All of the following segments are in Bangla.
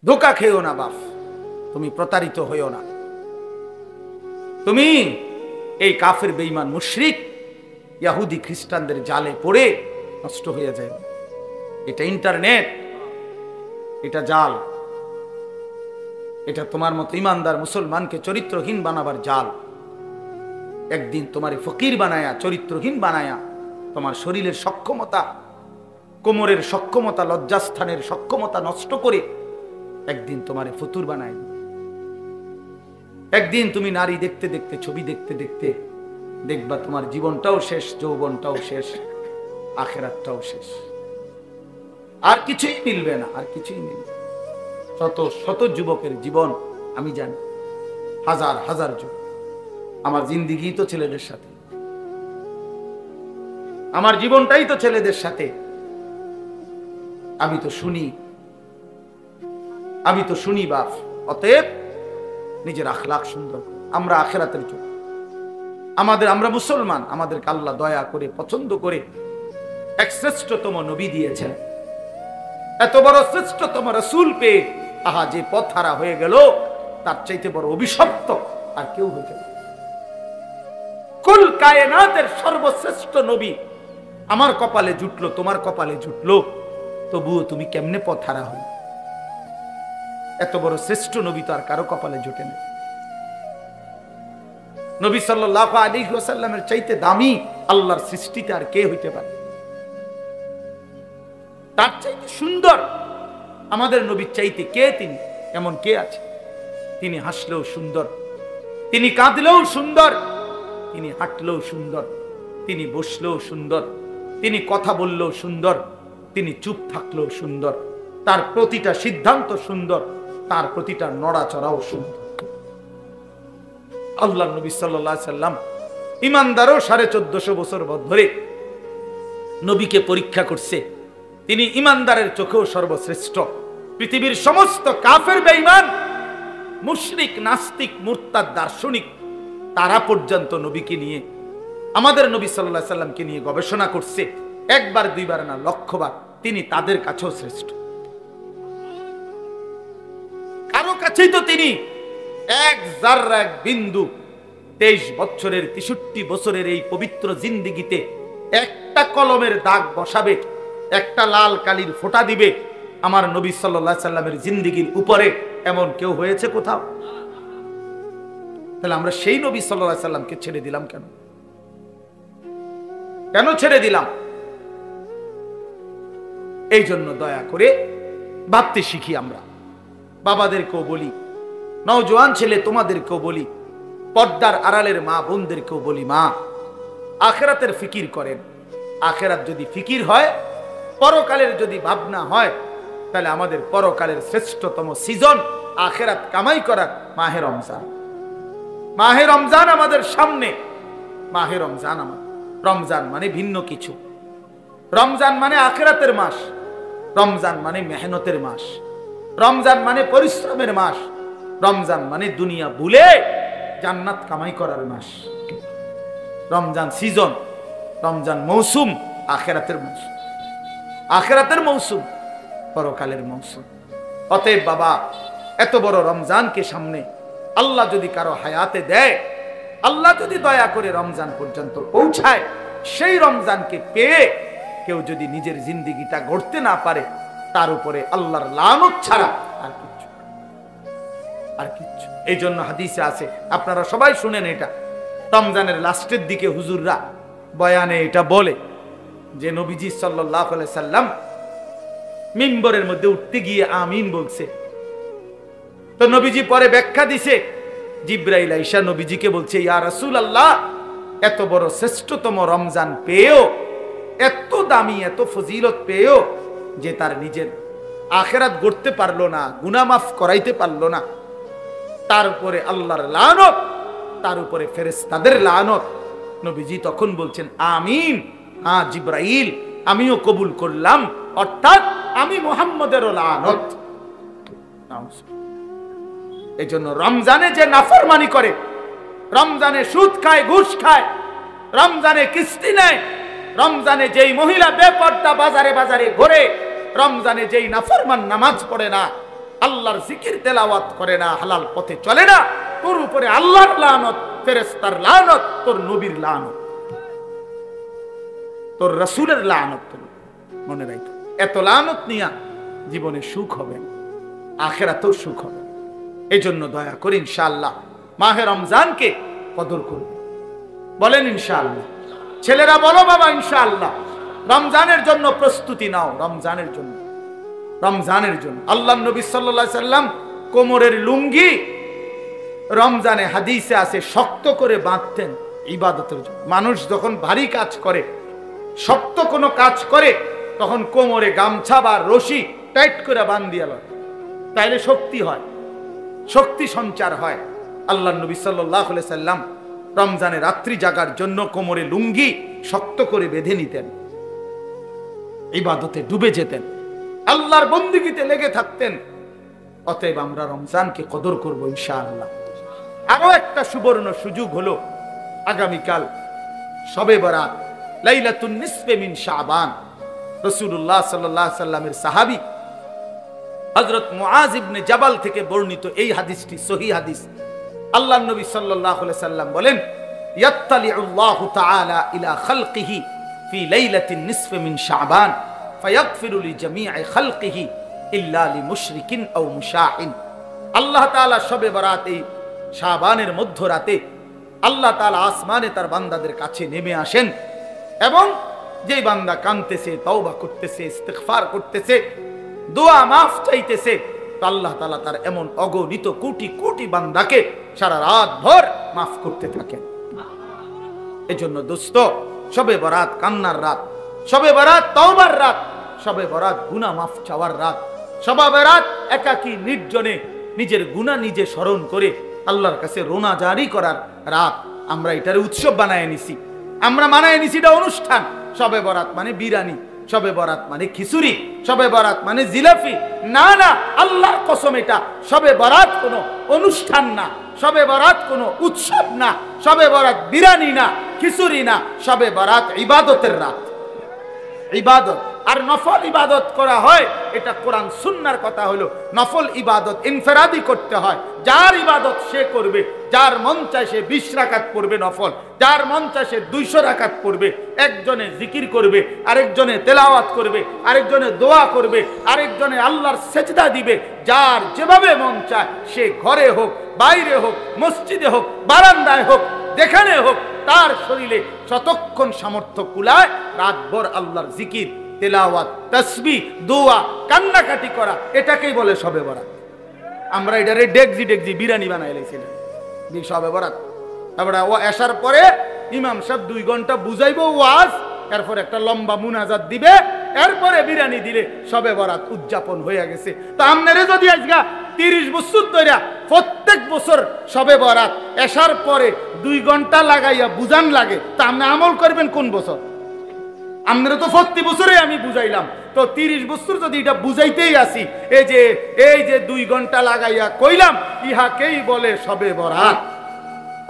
ধোঁকা খেও না বাপ, তুমি প্রতারিত হইও না। তুমি এই কাফের বেঈমান মুশরিক ইহুদি খ্রিস্টানদের জালে পড়ে নষ্ট হয়ে যায়। এটা ইন্টারনেট, এটা জাল, এটা তোমার মতো ইমানদার মুসলমানকে চরিত্রহীন বানাবার জাল। একদিন তোমারে ফকির বানায়া, চরিত্রহীন বানায়া, তোমার শরীরের সক্ষমতা, কোমরের সক্ষমতা, লজ্জাস্থানের সক্ষমতা নষ্ট করে একদিন তোমারে ফতুর বানায়। একদিন তুমি নারী দেখতে দেখতে, ছবি দেখতে দেখতে দেখবা তোমার জীবনটাও শেষ, যৌবনটাও শেষ, আখিরাতটাও শেষ। আর কিছুই মিলবে না, আর কিছুই মিলবে। শত শত যুবকের জীবন আমি জানি, হাজার হাজার যুবক। আমার জিন্দিগি তো ছেলেদের সাথে, আমার জীবনটাই তো ছেলেদের সাথে। আমি তো শুনি বাপ। অতএব নিজের আখলাক সুন্দর, আমরা আখিরাতের জন্য আমরা মুসলমান, আমাদেরকে আল্লাহ দয়া করে পছন্দ করে এক শ্রেষ্ঠতম নবী দিয়েছেন। এত বড় শ্রেষ্ঠতম রাসূল পেয়ে আহা যে পথ হারা হয়ে গেল, তার চাইতে বড় অভিশপ্ত আর কেউ হইতে পারে। কুল কায়নাতের সর্বশ্রেষ্ঠ নবী আমার কপালে জুটলো, তোমার কপালে জুটলো, তবুও তুমি কেমনে পথ হারা হই? এত বড় শ্রেষ্ঠ নবী তো আর কারো কপালে জুটে না। নবী সাল্লাল্লাহু আলাইহি ওয়াসাল্লামের চাইতে দামি আল্লাহর সৃষ্টিতে আর কে হইতে পারে? তার চাইতে সুন্দর আমাদের নবীর চাইতে কে তিনি? এমন কে আছে? তিনি হাসলেও সুন্দর, তিনি কাঁদলেও সুন্দর, তিনি হাঁটলেও সুন্দর, তিনি বসলেও সুন্দর, তিনি কথা বললেও সুন্দর, তিনি চুপ থাকলেও সুন্দর, তার প্রতিটা সিদ্ধান্ত সুন্দর, তার প্রতিটা নড়াচড়াও সুন্দর। আল্লাহ নবী সাল্লাল্লাহু আলাইহি সাল্লাম ইমানদারও 1450 বছর ধরে নবীকে পরীক্ষা করছে। তিনি ইমানদারের চোখেও সর্বশ্রেষ্ঠ। পৃথিবীর সমস্ত কাফের বেঈমান, মুশরিক, নাস্তিক, মুরতাদ, দার্শনিক, তারা পর্যন্ত নবীকে নিয়ে, আমাদের নবী সাল্লাল্লাহু আলাইহি সাল্লামকে নিয়ে গবেষণা করছে। একবার দুইবার না, লক্ষবার। তিনি তাদের কাছেও শ্রেষ্ঠ। কারো কাছেই তো তিনি এক জাররা, এক বিন্দু 23 বছরের 63 বছরের এই পবিত্র জিন্দেগিতে একটা কলমের দাগ বসাবে, একটা লাল কালির ফোঁটা দিবে আমার নবী সাল্লাল্লাহু আলাইহি সাল্লামের জিন্দেগির উপরে, এমন কেউ হয়েছে কোথাও? তাহলে আমরা সেই নবী সাল্লাল্লাহু আলাইহি সাল্লামকে ছেড়ে দিলাম কেন? কেন ছেড়ে দিলাম? এই জন্য দয়া করে ভাবতে শিখি। আমরা বাবাদেরকেও বলি, নওজোয়ান ছেলে তোমাদেরকেও বলি, পর্দার আড়ালের মা বোনদেরকেও বলি, মা আখিরাতের ফিকির করেন। আখিরাত যদি ফিকির হয়, পরকালের যদি ভাবনা হয়, তাহলে আমাদের পরকালের শ্রেষ্ঠতম সিজন আখিরাত কামাই করার মাহে রমজান। মাহে রমজান আমাদের সামনে। মাহে রমজান রমজান মানে ভিন্ন কিছু। রমজান মানে আখিরাতের মাস, রমজান মানে মেহনতের মাস, রমজান মানে পরিশ্রমের মাস, রমজান মানে দুনিয়া ভুলে জান্নাত কামাই করার মাস। রমজান সিজন, রমজান মৌসুম, আখিরাতের মৌসুম, আখিরাতের মৌসুম, পরকালের মৌসুম। অতএব বাবা, এত বড় রমজানকে সামনে আল্লাহ যদি কারো হায়াতে দেয়, আল্লাহ যদি দয়া করে রমজান পর্যন্ত পৌঁছায়, সেই রমজানকে পেয়ে কেউ যদি নিজের জিন্দেগিটা গড়তে না পারে, তার উপরে আল্লাহর লানত ছাড়া আর কিচ্ছু। এই জন্য হাদিসে আছে, আপনারা সবাই শুনেন, এটা রমজানের লাস্টের দিকে হুজুররা বয়ানে এটা বলে যে নবীজি সাল্লাল্লাহু আলাইহি সাল্লাম মিম্বরের মধ্যে উঠতে গিয়ে আমিন বলছে। তো নবীজি পরে ব্যাখ্যা দিছে, জিবরাইল আইসা নবীজিকে বলছে, ইয়া রাসূলুল্লাহ, এত বড় শ্রেষ্ঠতম রমজান পেয়েও, এত দামি, এত ফজিলত পেয়েও যে তার নিজের আখিরাত গড়তে পারলো না, গুনাহ মাফ করাইতে পারলো না, তার উপরে আল্লাহর লানত, তার উপরে ফেরেশতাদের লানত। নবীজি তখন বলছেন, আমিন, হ্যাঁ জিবরাইল, আমিও কবুল করলাম, অর্থাৎ আমি মুহাম্মদেরও লানত। এই জন্য রমজানে যে নাফরমানি করে, রমজানে সুদ খায়, ঘুষ খায়, রমজানে কিস্তি নেয়, রমজানে যেই মহিলা বেপর্দা বাজারে বাজারে ঘোরে, রমজানে যেই নাফরমান নামাজ পড়ে না, আল্লাহর জিকির তেলাওয়াত করে না, হালাল পথে চলে না, তোর উপরে আল্লাহর লানত, ফেরেশতার লানত, তোর নবীর লানত, তোর রাসূলের লানত। মনে রাখ, এত লানত নিয়া জীবনে সুখ হবে না, আখিরাতেও সুখ হবে। এই জন্য দয়া করে ইনশাআল্লাহ মাহে রমজানকে কদর করবে। বলেন ইনশাআল্লাহ। ছেলেরা বলো বাবা ইনশাআল্লাহ। রমজানের জন্য প্রস্তুতি নাও, রমজানের জন্য, রমজানের জন্য। আল্লাহ নবী সাল্লাল্লাহু আলাইহি সাল্লাম কোমরের লুঙ্গি রমজানে হাদিসে আছে শক্ত করে বাঁধতেন ইবাদতের জন্য। মানুষ যখন ভারী কাজ করে, শক্ত কোনো কাজ করে, তখন কোমরে গামছা বা রশি টাইট করে বাঁধিয়ে লয়, তাইলে শক্তি হয়, শক্তি সঞ্চার হয়। আল্লাহ নবী সাল্লাল্লাহু আলাইহি সাল্লাম রমজানে রাত্রি জাগার জন্য কোমরে লুঙ্গি শক্ত করে বেঁধে নিতেন, ইবাদতে ডুবে যেতেন, আল্লাহর বন্দেগীতে লেগে থাকতেন। অতএব আমরা রমজানকে কদর করব ইনশাআল্লাহ। আরো একটা সুবর্ণ সুযোগ হলো আগামীকাল শবে বরাত, লাইলাতুন নিসফে মিন শাবান। রাসূলুল্লাহ সাল্লাল্লাহু আলাইহি সাল্লামের সাহাবী হযরত মুআজ ইবনে জাবাল থেকে বর্ণিত এই হাদিসটি সহিহ হাদিস। আল্লাহর নবী সাল্লাল্লাহু আলাইহি সাল্লাম বলেন, ইয়াত্তালিউল্লাহু তাআলা ইলা খালকিহি ফি লাইলাতিন নিসফি মিন শাবান ফায়াগফিরু লিজামিই খালকিহি ইল্লা লিমুশরিকিন আও মুশাহিন। আল্লাহ তাআলা শবে বরাত এই শাবানের মধ্যরাতে আল্লাহ তাআলা আসমানে তার বান্দাদের কাছে নেমে আসেন, এবং যেই বান্দা কাঁদতেছে, তওবা করতেছে, ইস্তিগফার করতেছে, দোয়া মাফ চাইতেছে, তো আল্লাহ তাআলা তার এমন অগণিত কোটি কোটি বান্দাকে সারা রাত ভর মাফ করতে থাকেন। এজন্য দোস্ত, শবে বরাত কান্নার রাত, শবে বরাত তওবার রাত, শবে বরাত গুনাহ মাফ চাওয়ার রাত, শবে বরাত একাকী নির্জনে নিজের গুনাহ নিজে স্মরণ করে আল্লাহর কাছে রোনা জারি করার রাত। আমরা এটারে উৎসব বানায় নিছি, আমরা মানায় নিছি এটা অনুষ্ঠান। শবে বরাত মানে বিরিয়ানি, শবে বরাত মানে খিচুড়ি, শবে বরাত মানে জিলাপি। না না, আল্লাহর কসম, এটা শবে বরাত কোনো অনুষ্ঠান না, শবে বরাত কোনো উৎসব না, শবে বরাত বিরিয়ানি না, খিচুড়ি না, শবে বরাত ইবাদতের রাত, ইবাদত। আর নফল ইবাদত করা হয়, এটা কোরআন সুন্নাহর কথা হলো নফল ইবাদত ইনফিরাদি করতে হয়। যার ইবাদত সে করবে, যার মন চায় সে 20 রাকাত পড়বে নফল, যার মন চায় সে 200 রাকাত পড়বে। একজনে জিকির করবে, আরেকজনে তেলাওয়াত করবে, আরেকজনে দোয়া করবে, আরেকজনে আল্লাহর সেজদা দিবে। যার যেভাবে মন চায়, সে ঘরে হোক, বাইরে হোক, মসজিদে হোক, বারান্দায় হোক, যেখানে হোক, তার শরীরে যতক্ষণ সামর্থ্য কুলায় রাতভর আল্লাহর জিকির, তেলাওয়াত, তাসবিহ, দোয়া, কান্নাকাটি করা, এটাকেই বলে শবে বরাত। আমরা এটারে ডেকজি ডেকজি বিরিয়ানি বানাই লাইছিলাম শবে বরাত। তারপরে ও আসার পরে ইমাম সাহেব 2 ঘন্টা বুঝাইবো ওয়াজ, এরপর একটা লম্বা মুনাজাত দিবে, এরপরে বিরিয়ানি দিলে শবে বরাত উদযাপন হয়ে গেছে। তো আপনারে যদি আজকে 30 বছর ধরে প্রত্যেক বছর শবে বরাত আসার পরে 2 ঘন্টা লাগাইয়া বুঝান লাগে, তা আপনি আমল করবেন কোন বছর? আপনারা তো 40 বছরে আমি বুঝাইলাম, তো 30 বছর যদি এটা বুঝাইতেই আসি, এই যে 2 ঘন্টা লাগাইয়া কইলাম, ইহাকেই বলে শবে বরাত।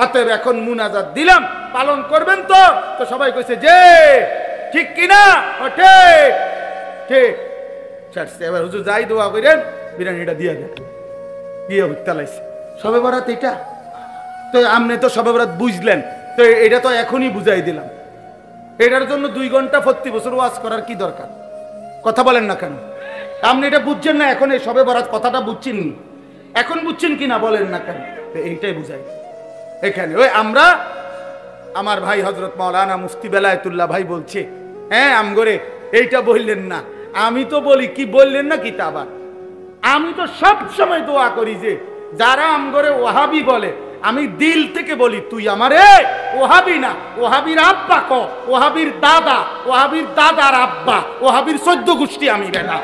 অতএব এখন মুনাজাত দিলাম, পালন করবেন তো? তো সবাই কইছে যে ঠিক কিনা, ঠিক ঠিক। এবার হুজুর যাই দোয়া করেন, বিরিয়ানিটা দিয়ে দেন, দিয়ে উত্তালাইছে শবে বরাত এটা। তো আপনি তো শবে বরাত বুঝলেন, তো এটা তো এখনই বুঝাই দিলাম। এটার জন্য 2 ঘন্টা 40 বছর ওয়াজ করার কি দরকার? কথা বলেন না কেন? আপনি এটা বুঝছেন না, এখন এই শবে বরাত কথাটা বুঝছেন, এখন বুঝছেন কিনা বলেন না কেন? এইটাই বুঝাই এখানে। ওই আমরা, আমার ভাই হযরত মাওলানা মুফতি বেলায়েতুল্লাহ ভাই বলছে, হ্যাঁ আমগরে এইটা বললেন না। আমি তো বলি কি বললেন না কিতা, আবার আমি তো সব সময় দোয়া করি যে যারা আমগরে ওয়াহাবি বলে, আমি দিল থেকে বলি, তুই আমারে ওয়াহাবি না, ওয়াহাবির আব্বা ক, ওয়াহাবির দাদা, ওয়াহাবির দাদার আব্বা, ওয়াহাবির 14 গোষ্ঠী আমি বেটা।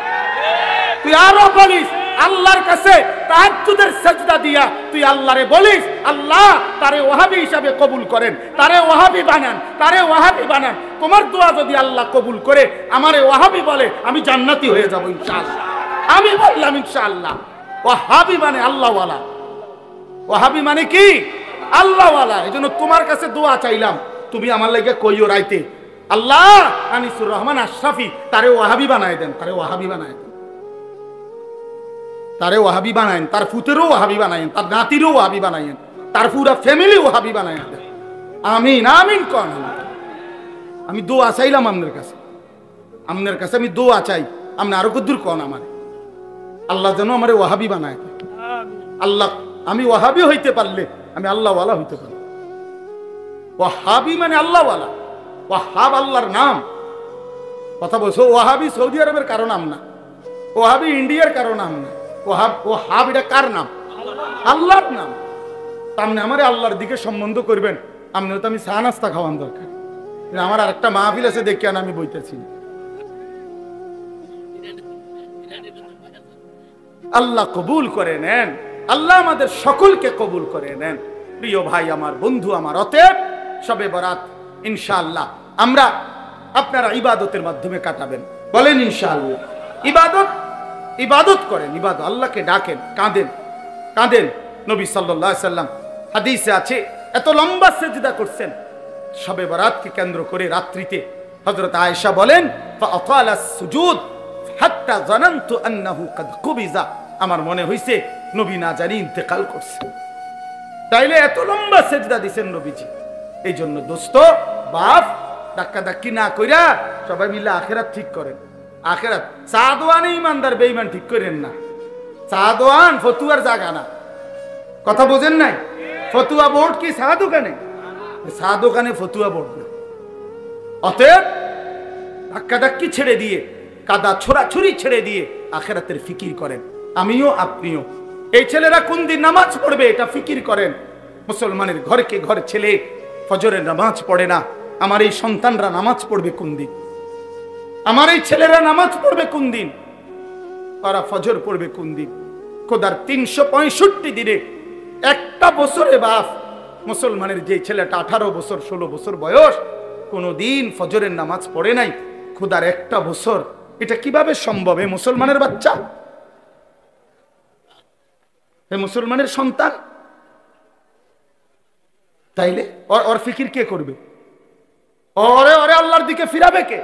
তুই আরো বলিস আল্লাহর কাছে তাহাজ্জুদের সিজদা দিয়া তুই আল্লাহরে বলিস, আল্লাহ তারে ওয়াহাবি হিসাবে কবুল করেন, তারে ওয়াহাবি বানান, তারে ওয়াহাবি বানান। তোমার দোয়া যদি আল্লাহ কবুল করে আমারে ওয়াহাবি বলে, আমি জান্নাতি হয়ে যাব ইনশাআল্লাহ। আমি বললাম ইনশাআল্লাহ। ওয়াহাবি মানে আল্লাহওয়ালা, ওয়াহাবি মানে কি? আল্লাহওয়ালা। এজন্য তোমার কাছে দোয়া চাইলাম, তুমি আমার লাগি কইও রাইতে, আল্লাহ আনিসুর রহমান আশরাফি তারে ওয়াহাবি বানায় দেন, তারে ওয়াহাবি বানায় দেন। তারে ওয়াহাবি বানায়েন, তার ফুতেরও ওয়াহাবি বানায়েন, তার নাতিরও ওয়াহাবি বানায়েন, তার পুরা ফ্যামিলি ওয়াহাবি বানায়েন। আমিন আমিন কোন। আমি দোয়া চাইলাম আপনার কাছে, আপনার কাছে আমি দোয়া চাই, আপনি আরো কদ্দুর কোন আমার আল্লাহ যেন আমার ওয়াহাবি বানায়। আল্লাহ, আমি ওয়াহাবি হইতে পারলে আমি আল্লাহওয়ালা হইতে পারি। ওয়াহাবি মানে আল্লাহওয়ালা। ওয়াহাব আল্লাহর নাম। কথা বলছো, ওয়াহাবি সৌদি আরবের কারো নাম না, ওয়াহাবি ইন্ডিয়ার কারো নাম না। ওয়াহাব এটা কার নাম? আল্লাহর নাম। আপনি আমার আল্লাহর দিকে সম্বন্ধ করবেন, আপনি তো আমি চা নাস্তা খাওয়ান দরকার। আমার আর একটা মাহফিল আছে দেখে আমি বইতেছি। আল্লাহ কবুল করে নেন, আল্লাহ আমাদের সকলকে কবুল করে নেন। প্রিয় ভাই আমার, বন্ধু আমার, অতএব শবে বরাত ইনশাআল্লাহ আমরা আপনারা ইবাদতের মাধ্যমে কাটাবেন। বলেন ইনশাআল্লাহ। ইবাদত ইবাদত করেন, ইবাদত, আল্লাহকে ডাকেন, কাঁদেন কাঁদেন। নবী সাল্লাল্লাহু আলাইহি সাল্লাম হাদিসে আছে এত লম্বা সিজদা করছেন শবে বরাতকে কেন্দ্র করে। রাত্রিতে হযরত আয়েশা বলেন ফাআতালা সুজুদ হাত্তা জানানতু আন্নাহু কাদ কুবিজা, আমার মনে হইছে নবী না জানি ইন্তেকাল করছে। তাইলে এত লম্বা সিজদা দিবেন নবীজি। এই জন্য দোস্ত বাপ, ধাক্কা ধাক্কি না কইরা সবাই মিলে আখিরাত ঠিক করেন। আখিরাত সাদওয়ান ইমানদার বেঈমান ঠিক করেন না। সাদওয়ান ফতুয়ার জায়গা না, কথা বোঝেন নাই? ফতুয়া বোর্ড কি চা দোকানে? চা দোকানে ফতুয়া বোর্ড না। অতএব ধাক্কা ধাক্কি ছেড়ে দিয়ে, কাদা ছোড়াছুরি ছেড়ে দিয়ে আখিরাতের ফিকির করেন। আমিও আপনিও। এই ছেলেরা কোন দিন নামাজ পড়বে এটা ফিকির করেন। মুসলমানের ঘরকে ঘর ছেলে ফজরের নামাজ পড়ে না, আমার এই সন্তানরা নামাজ পড়বে কোন দিন? আমার এই ছেলেরা নামাজ পড়বে কোন দিন? তারা ফজর পড়বে কোন দিন? খোদার 365 দিনে একটা বছরে বাপ মুসলমানের যে ছেলেটা 18 বছর 16 বছর বয়স কোনদিন ফজরের নামাজ পড়ে নাই, খোদার একটা বছর, এটা কিভাবে সম্ভব? এ মুসলমানের বাচ্চা, এ মুসলমানের সন্তান, তাইলে ওর ফিকির কে করবে? ওরে ওরে আল্লাহর দিকে ফিরাবে কে?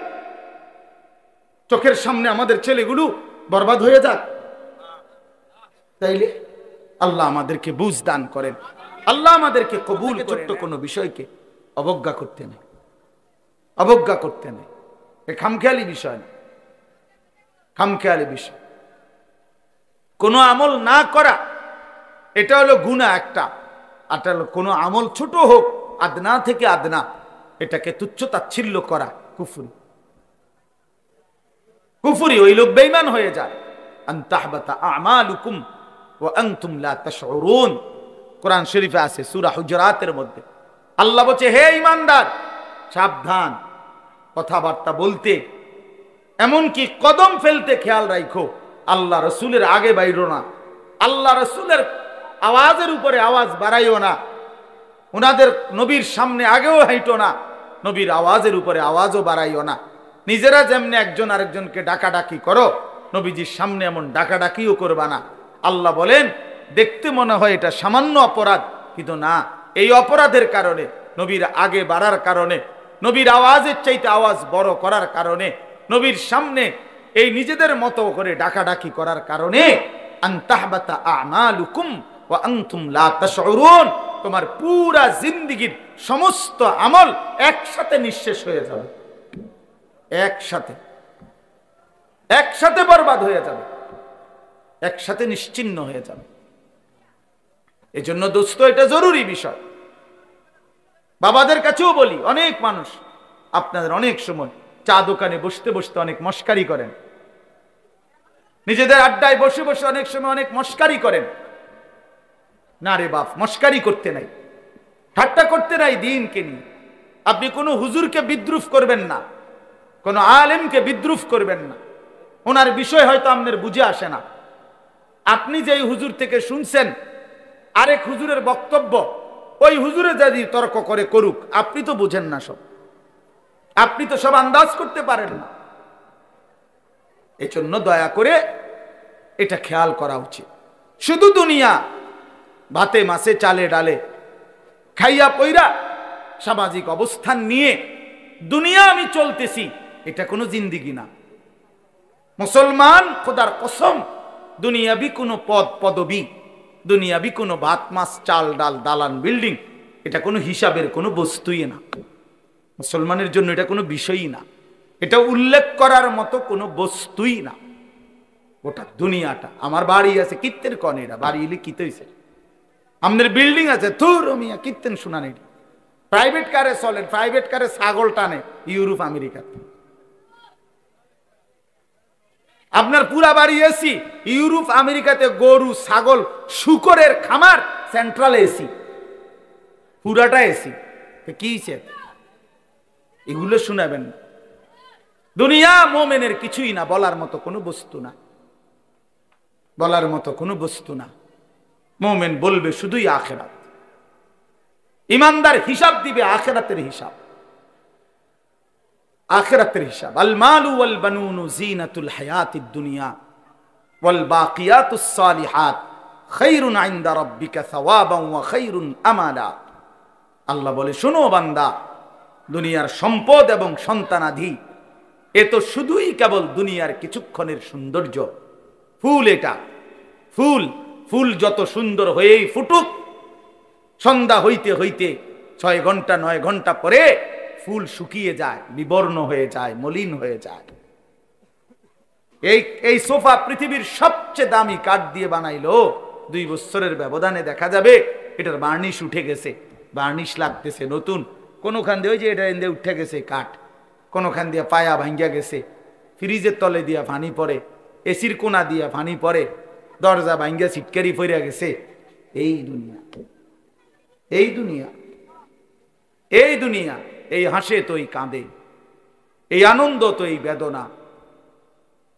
চোখের সামনে আমাদের ছেলেগুলো বরবাদ হয়ে যাক। তাইলে আল্লাহ আমাদেরকে বুঝ দান করেন, আল্লাহ আমাদেরকে কবুল। ছোট্ট কোনো বিষয়কে অবজ্ঞা করতে নেই, অবজ্ঞা করতে নেই। এ খামখেয়ালি বিষয় না, খামখেয়ালি বিষয়। কোনো আমল না করা এটা হলো গুনাহ একটা, আর এটা হলো কোনো আমল ছোট হোক, আদনা থেকে আদনা, এটাকে তুচ্ছ তাচ্ছিল্য করা কুফরি। কুফরি, ওই লোক বেঈমান হয়ে যায়। আন তাহবাতা আমালুকুম ওয়া আনতুম লা তাশউরুন, কোরআন শরীফে আছে সূরা হুজুরাতের মধ্যে। আল্লাহ বলছে, হে ঈমানদার, সাবধান কথাবার্তা বলতে, এমনকি কদম ফেলতে খেয়াল রাখো। আল্লাহ রসুলের আগে বাইরো না, আল্লাহ রসুলের আওয়াজের উপরে আওয়াজ বাড়াইও না, ওনাদের নবীর সামনে আগেও হাইটো না, নবীর আওয়াজের উপরে আওয়াজও বাড়াইও না। নিজেরা যেমনি একজন আরেকজনকে ডাকাডাকি করো, নবীজির সামনে এমন ডাকাডাকিও করবা না। আল্লাহ বলেন, দেখতে মনে হয় এটা সামান্য অপরাধ, কিন্তু না, এই অপরাধের কারণে, নবীর আগে বাড়ার কারণে, নবীর আওয়াজের চাইতে আওয়াজ বড় করার কারণে, নবীর সামনে এই নিজেদের মতো করে ডাকাডাকি করার কারণে, আন তাহবাতা আমালুকুম ওয়া আনতুম লা তাশউরুন, তোমার পুরা জিন্দেগীর সমস্ত আমল একসাথে নিঃশেষ হয়ে যাবে, একসাথে একসাথে বরবাদ হয়ে যাবে, একসাথে নিশ্চিহ্ন হয়ে যাবে। এজন্য দোস্ত, এটা জরুরি বিষয়। বাবাদের কাছেও বলি, অনেক মানুষ আপনাদের অনেক সময় চা দোকানে বসতে বসতে অনেক মস্কারি করেন, নিজেদের আড্ডায় বসে বসে অনেক সময় অনেক মস্কারি করেন। না রে বাপ, মস্কারি করতে নাই, ঠাট্টা করতে নাই দ্বীনকে নিয়ে। আপনি কোনো হুজুরকে বিদ্রুপ করবেন না, কোনো আলেমকে বিদ্রুপ করবেন না। ওনার বিষয় হয়তো আপনার বুঝে আসে না। আপনি যেই হুজুর থেকে শুনছেন আরেক হুজুরের বক্তব্য, ওই হুজুরে যদি তর্ক করে করুক, আপনি তো বুঝেন না সব, আপনি তো সব আন্দাজ করতে পারেন না। এজন্য দয়া করে এটা খেয়াল করা উচিত। শুধু দুনিয়া, ভাতে মাছে চালে ডালে খাইয়া পইরা সামাজিক অবস্থান নিয়ে দুনিয়া আমি চলতেছি, এটা কোনো জিন্দিগি না। মুসলমান খোদার কসম দুনিয়াবি কোনো পদ পদবি, দুনিয়াবি কোনো ভাত মাছ চাল ডাল দালান বিল্ডিং, এটা কোনো হিসাবের কোনো বস্তুই না। মুসলমানের জন্য এটা কোনো বিষয়ই না, এটা উল্লেখ করার মতো কোনো বস্তুই না। ওটা দুনিয়াটা, আমার বাড়ি আছে কীর্তেন কন, এটা বাড়ি এলে কিতে হয়েছে, আমাদের বিল্ডিং আছে থুর মিয়া কীর্তেন শোনা নেই। প্রাইভেট কারে চলেন, প্রাইভেট কারে ছাগল টানে ইউরোপ আমেরিকাতে। আপনার পুরা বাড়ি এসি, ইউরোপ আমেরিকাতে গরু ছাগল শুকরের খামার, সেন্ট্রাল এসি, পুরাটা এসি। কি এগুলো শোনাবেন না। দুনিয়া মোমেনের কিছুই না, বলার মতো কোনো বস্তু না, বলার মতো কোনো বস্তু না। মোমেন বলবে শুধুই আখেরাত। ইমানদার হিসাব দিবে আখেরাতের হিসাব, আখেরাতের হিসাব। আল মালু ওয়াল বানুনু জিনাতুল হায়াতিদ দুনিয়া ওয়াল বাকিয়াতুস সালিহাত খায়রুন ইনদা রাব্বিকা সাওয়াবান ওয়া খায়রুন আমালা। আল্লাহ বলে, শোনো বান্দা, দুনিয়ার সম্পদ এবং সন্তানাদি এ তো শুধুই কেবল দুনিয়ার কিছুক্ষণের সৌন্দর্য। ফুল এটা, ফুল, ফুল যত সুন্দর হয়েই ফুটুক, সন্ধ্যা হইতে হইতে 6 ঘন্টা 9 ঘন্টা পরে ফুল শুকিয়ে যায়, বিবর্ণ হয়ে যায়, মলিন হয়ে যায়। এই সোফা পৃথিবীর সবচেয়ে দামি কাঠ দিয়ে বানাইলো, 2 বছরের ব্যবধানে দেখা যাবে এটার বার্নিশ উঠে গেছে, বার্নিশ লাগতেছে নতুন। কোনোখান দিয়ে ওই যে এটা এনে উঠে গেছে কাঠ, কোনোখান দিয়ে পায়া ভাঙ্গিয়া গেছে, ফ্রিজের তলে দিয়া পানি পড়ে, এসির কোনা দিয়া পানি পড়ে, দরজা ভাঙ্গিয়া ছিটকারি পড়িয়া গেছে। এই দুনিয়া, এই দুনিয়া, এই দুনিয়া। এই হাসে তো এই কাঁদে, এই আনন্দ তো এই বেদনা,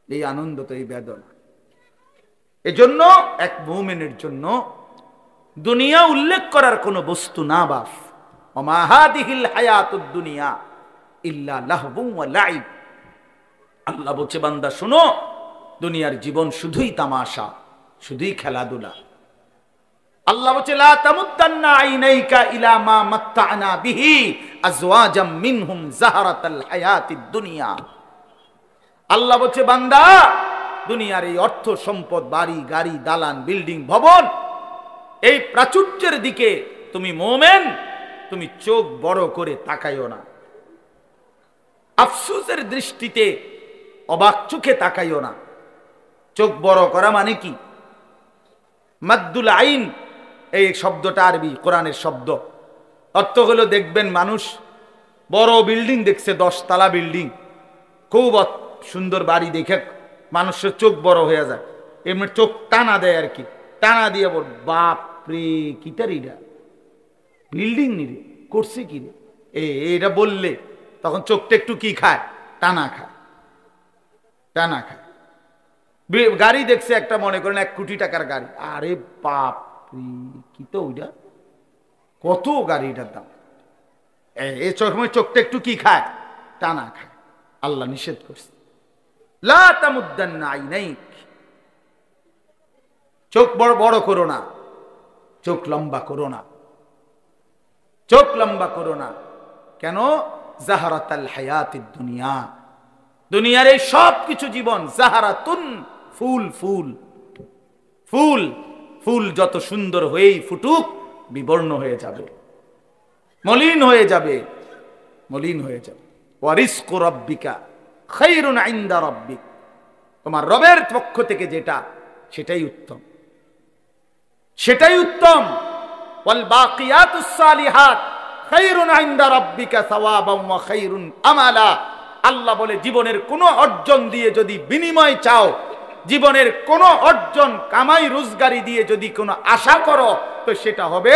এই আনন্দ তো এই বেদনা। এজন্য এক মুমিনের জন্য দুনিয়া উল্লেখ করার কোনো বস্তু না। বাস ওমা হাদিহিল হায়াতুদ দুনিয়া ইল্লা লাহবু ওয়া লাইব। আল্লাহ বলছে, বান্দা শোনো, দুনিয়ার জীবন শুধুই তামাশা, শুধুই খেলাধুলা। আল্লাহ বলছে, লা তামুদ্দান্না আইনাইকা ইলা মা মাত্তা'না বিহি আজওয়াজাম মিনহুম যাহরাতাল হায়াতিদ দুনিয়া। আল্লাহ বলছে, বান্দা, দুনিয়ার এই অর্থ সম্পদ, বাড়ি গাড়ি দালান বিল্ডিং ভবন, এই প্রাচুর্যের দিকে তুমি মুমিন, তুমি চোখ বড় করে তাকাইও না, আফসোসের দৃষ্টিতে অবাক চোখে তাকাইও না। চোখ বড় করা মানে কি? মাদ্দুল আইন, এই শব্দটা আরবি, কোরআনের শব্দ। অর্থ হলো, দেখবেন মানুষ বড় বিল্ডিং দেখছে, 10 তলা বিল্ডিং, খুব সুন্দর বাড়ি দেখে মানুষের চোখ বড় হয়ে যায়, এমনি চোখ টানা দেয় আর কি, টানা দিয়ে বল, বাপ রে কিটারিটা বিল্ডিং নিরে করছে কি রে, এটা বললে তখন চোখটা একটু কি খায়, টানা খায়, টানা খায়। গাড়ি দেখছে একটা, মনে করেন 1 কোটি টাকার গাড়ি, আরে বাপ কি তো ওইটা, কত গাড়িটার দাম, এই সময় চোখটা একটু কি খায়, টানা খায়। আল্লাহ নিষেধ করছে, লা তামুদ্দান্না আইনাইক, চোখ বড় বড় করো না, চোখ লম্বা করো না, চোখ লম্বা করো না। কেন? জাহারাতাল হায়াতিদ দুনিয়া, দুনিয়ার এই সব কিছু জীবন, জাহারাতুন, ফুল, ফুল, ফুল, ফুল যত সুন্দর হয়েই ফুটুক, বিবর্ণ হয়ে যাবে, মলিন হয়ে যাবে, মলিন হয়ে যাবে। ওয়া রিজকু রাব্বিকা খায়রুন ইনদা রাব্বিক, তোমার রবের পক্ষ থেকে যেটা, সেটাই উত্তম, সেটাই উত্তম। ওয়াল বাকিয়াতুস সালিহাত খায়রুন ইনদা রাব্বিকা সাওয়াবান ওয়া খায়রুন আমালা। আল্লাহ বলে, জীবনের কোনো অর্জন দিয়ে যদি বিনিময় চাও, জীবনের কোনো অর্জন কামাই রোজগারি দিয়ে যদি কোনো আশা করো, তো সেটা হবে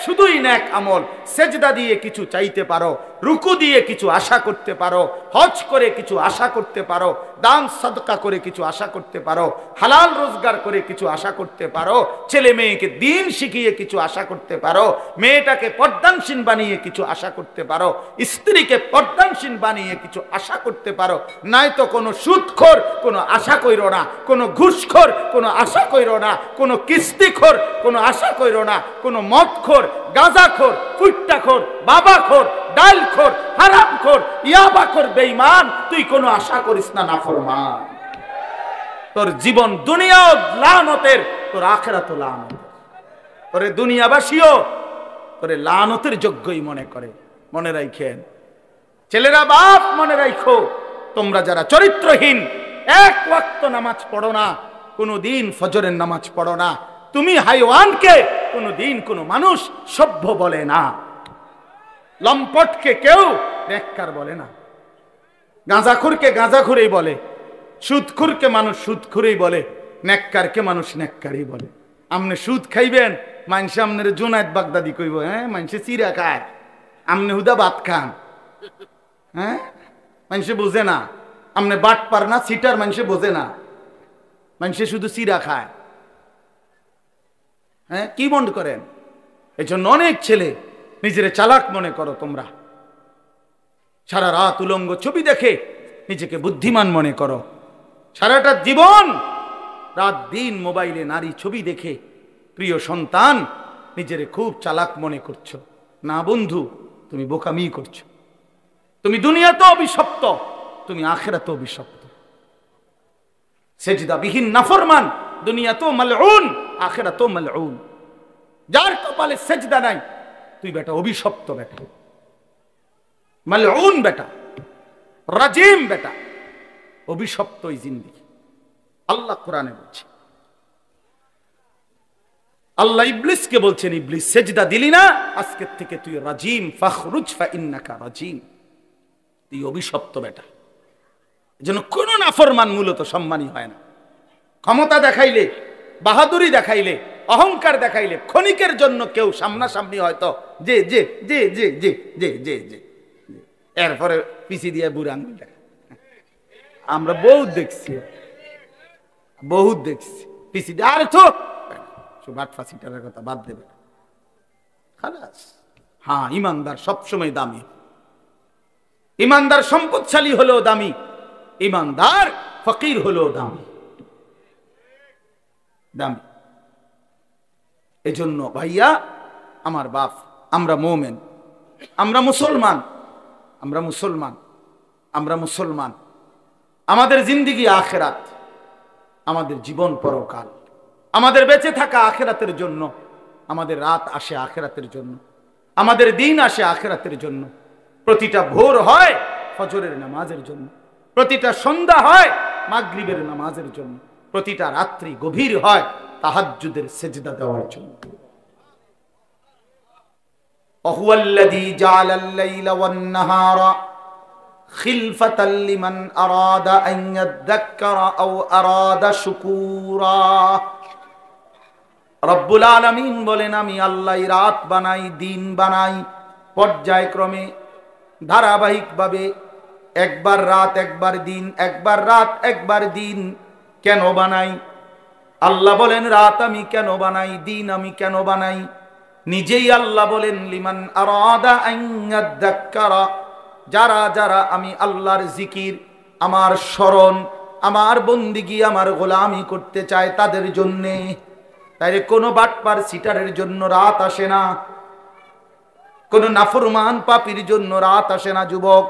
শুধুই নেক আমল। সেজদা দিয়ে কিছু চাইতে পারো, রুকু দিয়ে কিছু আশা করতে পারো, হজ করে কিছু আশা করতে পারো, দান সাদকা করে কিছু আশা করতে পারো, হালাল রোজগার করে কিছু আশা করতে পারো, ছেলে মেয়েকে দিন শিখিয়ে কিছু আশা করতে পারো, মেয়েটাকে পর্দানশীল বানিয়ে কিছু আশা করতে পারো, স্ত্রীকে পর্দানশীল বানিয়ে কিছু আশা করতে পারো। নাই তো কোনো সুদখোর কোনো আশা কইরো না, কোনো ঘুষখোর কোনো আশা কইরো না, কোনো কিস্তিখোর কোনো আশা কইরো না, কোনো মদখোর, গাঁজাখোর, ফুট্টাখোর, বাবাখোর, ডালখোর, হারামখোর, ইয়াবাখোর, বেঈমান, তুই কোনো আশা করিস না, নাফরমান। তোর জীবন দুনিয়াও লানতের, তোর আখিরাতও লানত। তোরে দুনিয়াবাসীও তোরে লানতের যোগ্যই মনে করে। মনে রাখেন ছেলেরা, বাপ মনে রাখো, তোমরা যারা চরিত্রহীন, এক ওয়াক্ত নামাজ পড়ো না, কোনদিন ফজরের নামাজ পড়ো না, তুমি হাইওয়ানকে কোনদিন কোনো মানুষ সভ্য বলে না, লম্পটকে কেউ নেককার বলে না, গাঁজাখুরকে গাঁজাখুরেই বলে, সুদখুরকে মানুষ সুদখুরেই বলে, নেককারকে মানুষ নেককারই বলে। আমনে সুদ খাইবেন, মানুষে আমনের জুনায়েদ বাগদাদি কইব, হ্যাঁ মানুষে চিরা খায়, আমনে হুদা ভাত খান, হ্যাঁ মানুষে বোঝে না, আমনে বাট পার না সিটার, মানুষে বোঝে না, মানুষে শুধু চিরা খায়। হ্যাঁ কি মন করেন? এই জন্য অনেক ছেলে নিজের চালাক মনে করো তোমরা, সারা রাত উলঙ্গ ছবি দেখে নিজেকে বুদ্ধিমান মনে করো, সারাটা জীবন রাত দিন মোবাইলে নারী ছবি দেখে প্রিয় সন্তান নিজেরে খুব চালাক মনে করছো। না বন্ধু, তুমি বোকামি করছো। তুমি দুনিয়াতে অভিশপ্ত, তুমি আখিরাতে অভিশপ্ত। সেজদা বিহীন নাফরমান দুনিয়াতেও মালউন, আখিরাতেও মালউন। যার কপালে সেজদা নাই, তুই বেটা অভিশপ্ত বেটা, মালউন বেটা, রাজিম বেটা, অভিশপ্ত এই জিন্দেগি। আল্লাহ কোরআনে বলছে, আল্লাহ ইবলিসকে বলছেন, ইবলিস সেজদা দিলি না, আজকের থেকে তুই রাজিম, ফাখরুজ ফাইন্নাকা রাজিম, তুই অভিশপ্ত বেটা। এজন্য কোন নাফরমান মূলত সম্মানী হয় না। ক্ষমতা দেখাইলে, বাহাদুরি দেখাইলে, অহংকার দেখাইলে ক্ষণিকের জন্য কেউ সামনাসামনি হয়তো যে যে যে যে যে যে যে যে এরপরে পিছি দিয়ে বুড়া আঙ্গুল দেখা। আমরা বহুত দেখছি, বহুত দেখছি পিছি দিয়ে, আরে তো বাট ফাঁসিটার কথা বাদ দেবে খালাস। হ্যাঁ, ইমানদার সবসময় দামি, ইমানদার সম্পদশালী হলেও দামি, ইমানদার ফকির হলেও দামি দামি। এজন্য ভাইয়া আমার বাপ, আমরা মোমেন, আমরা মুসলমান, আমরা মুসলমান, আমরা মুসলমান। আমাদের জিন্দেগি আখিরাত, আমাদের জীবন পরকাল, আমাদের বেঁচে থাকা আখিরাতের জন্য, আমাদের রাত আসে আখিরাতের জন্য, আমাদের দিন আসে আখিরাতের জন্য। প্রতিটা ভোর হয় ফজরের নামাজের জন্য, প্রতিটা সন্ধ্যা হয় মাগরিবের নামাজের জন্য, প্রতিটা রাত্রি গভীর হয় তাহাজ্জুদের সেজদা দেওয়ার জন্য। ওয়াহুয়াল্লাযী জাআলাল লাইলা ওয়ান নাহারা খিলফাতাল লিমান আরাদা আন ইয়াযাক্কারা আও আরাদা শুকুরা। রব্বুল আলামিন বলেন, আমি আল্লাহ রাত বানাই, দিন বানাই, পর্যায়ক্রমে ধারাবাহিকভাবে, একবার রাত একবার দিন, একবার রাত একবার দিন। কেন বানাই? আল্লাহ বলেন রাত আমি কেন বানাই, দিন আমি কেন বানাই? নিজেই আল্লাহ বলেন, লিমান আরাদা আন ইয়াযাক্কারা, যারা যারা আমি আল্লাহর জিকির, আমার স্মরণ, আমার বন্দিগি, আমার গোলামি করতে চায় তাদের জন্যে। তাই কোনো বাটপার সিটারের জন্য রাত আসে না, কোন নাফরমান পাপীর জন্য রাত আসে না। যুবক,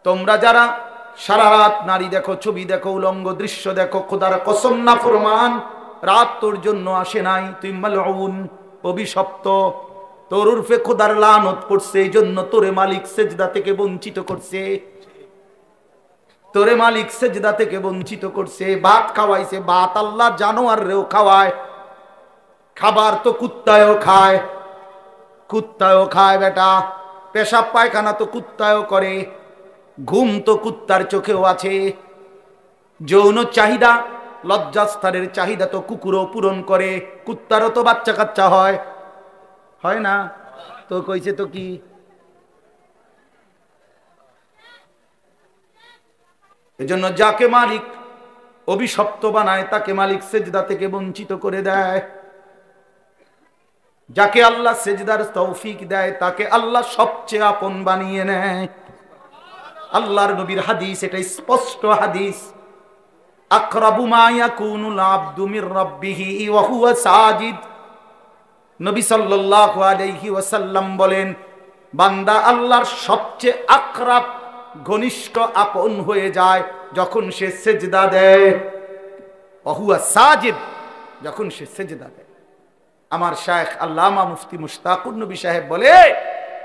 তোমরা যারা সারা রাত নারী দেখো, ছবি দেখো, উলঙ্গ দৃশ্য দেখো, খোদার কসম নাফরমান, রাত তোর জন্য আসে নাই। তুই মালউন, অভিশপ্ত, তোর উর্ফে খোদার লানত পড়ছে, এই জন্য তোরে মালিক সেজদা থেকে বঞ্চিত করছে, তোরে মালিক সেজদা থেকে বঞ্চিত করছে। ভাত খাওয়াইছে, ভাত আল্লাহ জানোয়ারেও খাওয়ায়, খাবার তো কুত্তায়ও খায়, কুত্তায়ও খায় বেটা, পেশাব পায়খানা তো কুত্তায়ও করে, ঘুম তো কুত্তার চোখেও আছে, যৌন চাহিদা, লজ্জাস্থানের চাহিদা তো কুকুরও পূরণ করে, কুত্তারও তো বাচ্চা কাচ্চা হয়, হয় না? তো কইছে তো কি, এজন্য যাকে মালিক অভিশপ্ত বানায় তাকে মালিক সেজদা থেকে বঞ্চিত করে দেয়। যাকে আল্লাহ সেজদার তৌফিক দেয় তাকে আল্লাহ সবচেয়ে আপন বানিয়ে নেয়। আল্লাহর নবীর হাদিস, এটা স্পষ্ট হাদিস, আকরাবু মা ইয়াকুনুল আবদু মির রাব্বিহি ওয়া হুয়া সাজিদ। নবী সাল্লাল্লাহু আলাইহি ওয়াসাল্লাম বলেন, বান্দা আল্লাহর সবচেয়ে আকরাব, ঘনিষ্ঠ, আপন হয়ে যায় যখন সে সেজদা দেয়। ওহুয়া সাজিদ, যখন সে সেজদা দেয়। আমার শায়েখ আল্লামা মুফতি মুশতাকুর নবী সাহেব বলে,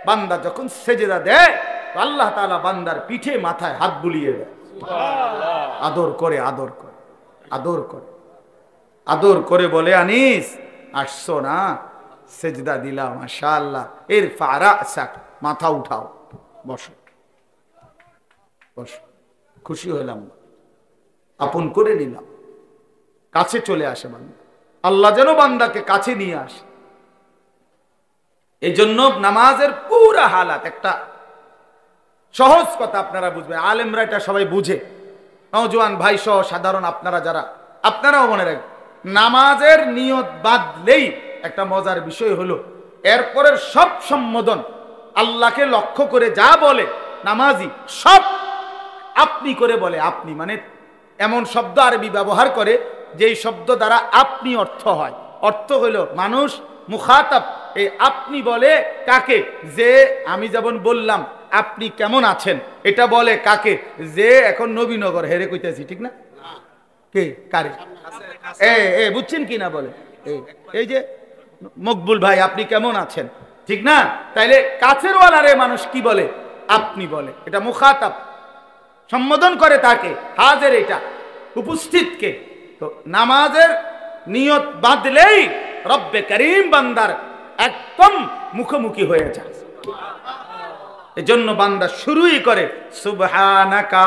বান্দা যখন সেজদা দেয় আল্লাহ তাআলা বান্দার পিঠে মাথায় হাত বুলিয়ে দেয়, আদর করে আদর করে আদর করে আদর করে বলে, আনিস আসছো না, সেজদা দিলাম, মাশাআল্লাহ, ইরফা রাসাক, মাথা উঠাও, বসো বসো। খুশি হলাম, আপন করে নিলাম, কাছে চলে আসে বান্দা। আল্লাহ যেন বান্দাকে কাছে নিয়ে আসে। এই জন্য নামাজের পুরা হালাত, একটা সহজ কথা আপনারা বুঝবেন, আলেমরা এটা সবাই বুঝে, নওজোয়ান ভাই সহ সাধারণ আপনারা যারা, আপনারাও মনে রাখবেন, নামাজের নিয়ত বাঁধলেই একটা মজার বিষয় হলো এরপরের সব সম্বোধন আল্লাহকে লক্ষ্য করে যা বলে নামাজি, সব আপনি করে বলে। আপনি মানে এমন শব্দ আরবি ব্যবহার করে যেই শব্দ দ্বারা আপনি অর্থ হয়। অর্থ হইল মানুষ মুখাতাব, এই আপনি বলে কাকে? যে আমি যেমন বললাম আপনি কেমন আছেন, এটা বলে কাকে? যে এখন নবীনগর হেরে কইতেছি, ঠিক না? কে কারে? বুঝছেন কি না? বলে এই যে মকবুল ভাই আপনি কেমন আছেন, ঠিক না? তাইলে কাছের ওয়ালারে মানুষ কি বলে? আপনি বলে। এটা মুখাতাব, সম্বোধন করে তাকে, হাজের, এটা উপস্থিতকে। তো নামাজের নিয়ত বাঁধলেই রব্বে করিম বান্দার একদম মুখোমুখি হয়ে যায়। এজন্য বান্দা শুরুই করে সুবহানাকা,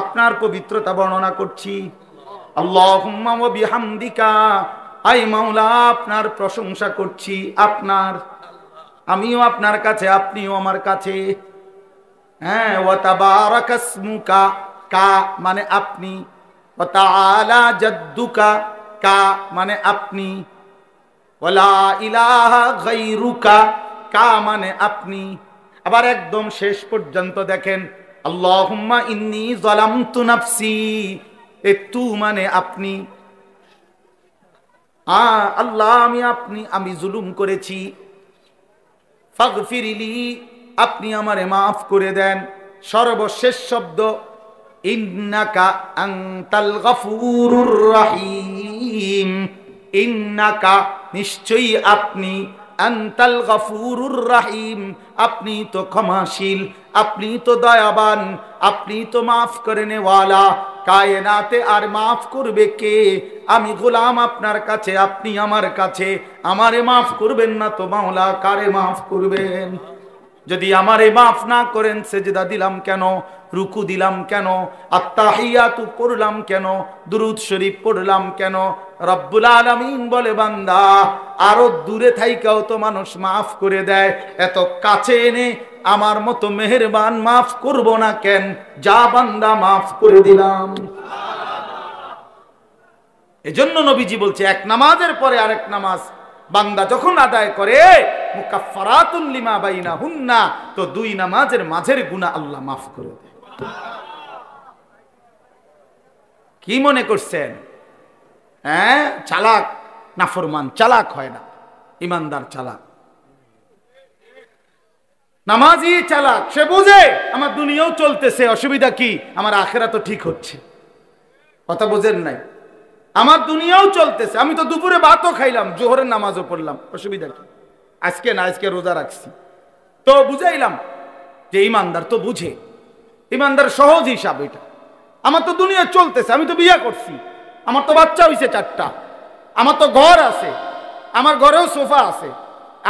আপনার পবিত্রতা বর্ণনা করছি, আল্লাহুম্মা ওয়া বিহামদিকা, আই মাওলা আপনার প্রশংসা করছি, আপনার, আমিও আপনার কাছে, আপনিও আমার কাছে। হ্যাঁ, ওয়া তাবারাকাসমুকা, কা মানে আপনি, ওয়া তাআলা জাদ্দুকা, কা মানে আপনি, ওয়ালা ইলাহা গায়রুকা, কা মানে আপনি। আবার একদম শেষ পর্যন্ত দেখেন, আল্লাহুম্মা ইন্নী যালামতু নাফসি, এ তু মানে আপনি, আল্লাহ আমি জুলুম করেছি, ফাগফিরলি, আপনি আমারে মাফ করে দেন। সর্বশেষ শব্দ ইন্নাকা আনতাল গফুরুর রহিম, ইন্নাকা নিশ্চয়ই আপনি, আনতাল গফুরুর রহিম আপনি তো ক্ষমাশীল, আপনি তো দয়াবান, আপনি তো মাফ করে নেওয়ালা। কায়নাতে আর মাফ করবে কে? আমি গোলাম আপনার কাছে, আপনি আমার কাছে, আমারে মাফ করবেন না তো মাওলা কারে মাফ করবেন? যদি আমারে মাফ না করেন, সেজদা দিলাম কেন, রুকু দিলাম কেন, আত্তাহিয়াতু পড়লাম কেন, দুরূদ শরীফ পড়লাম কেন? রব্বুল আলামিন বলে, বান্দা আরো দূরে থাইকাও তো মানুষ মাফ করে দেয়, এত কাছে এনে আমার মতো মেহেরবান মাফ করব না কেন? যা বান্দা মাফ করে দিলাম। এজন্য নবীজি বলছে, এক নামাজের পরে আরেক নামাজ বান্দা যখন আদায় করে, মুকাফফারাতুন লিমা বাইনাহুন্না, তো দুই নামাজের মাঝের গুনাহ আল্লাহ মাফ করে দেয়। কি মনে করছেন? হ্যাঁ, চালাক নাফরমান চালাক হয় না, ইমানদার চালাক। নামাজি চালাক, সে বুঝে আমার দুনিয়াও চলতেছে, অসুবিধা কি? আমার আখেরাত তো ঠিক হচ্ছে। কথা বোঝেন নাই? আমার দুনিয়াও চলতেছে, আমি তো দুপুরে ভাতও খাইলাম, জোহরের নামাজও পড়লাম, অসুবিধা কি? আজকে না, আজকে রোজা রাখছি, তো বুঝাইলাম যে ইমানদার তো বুঝে, ইমানদার সহজ হিসাব এটা। আমার তো দুনিয়া চলতেছে, আমি তো বিয়ে করছি, আমার তো বাচ্চা হইছে 4টা, আমার তো ঘর আছে, আমার ঘরেও সোফা আছে,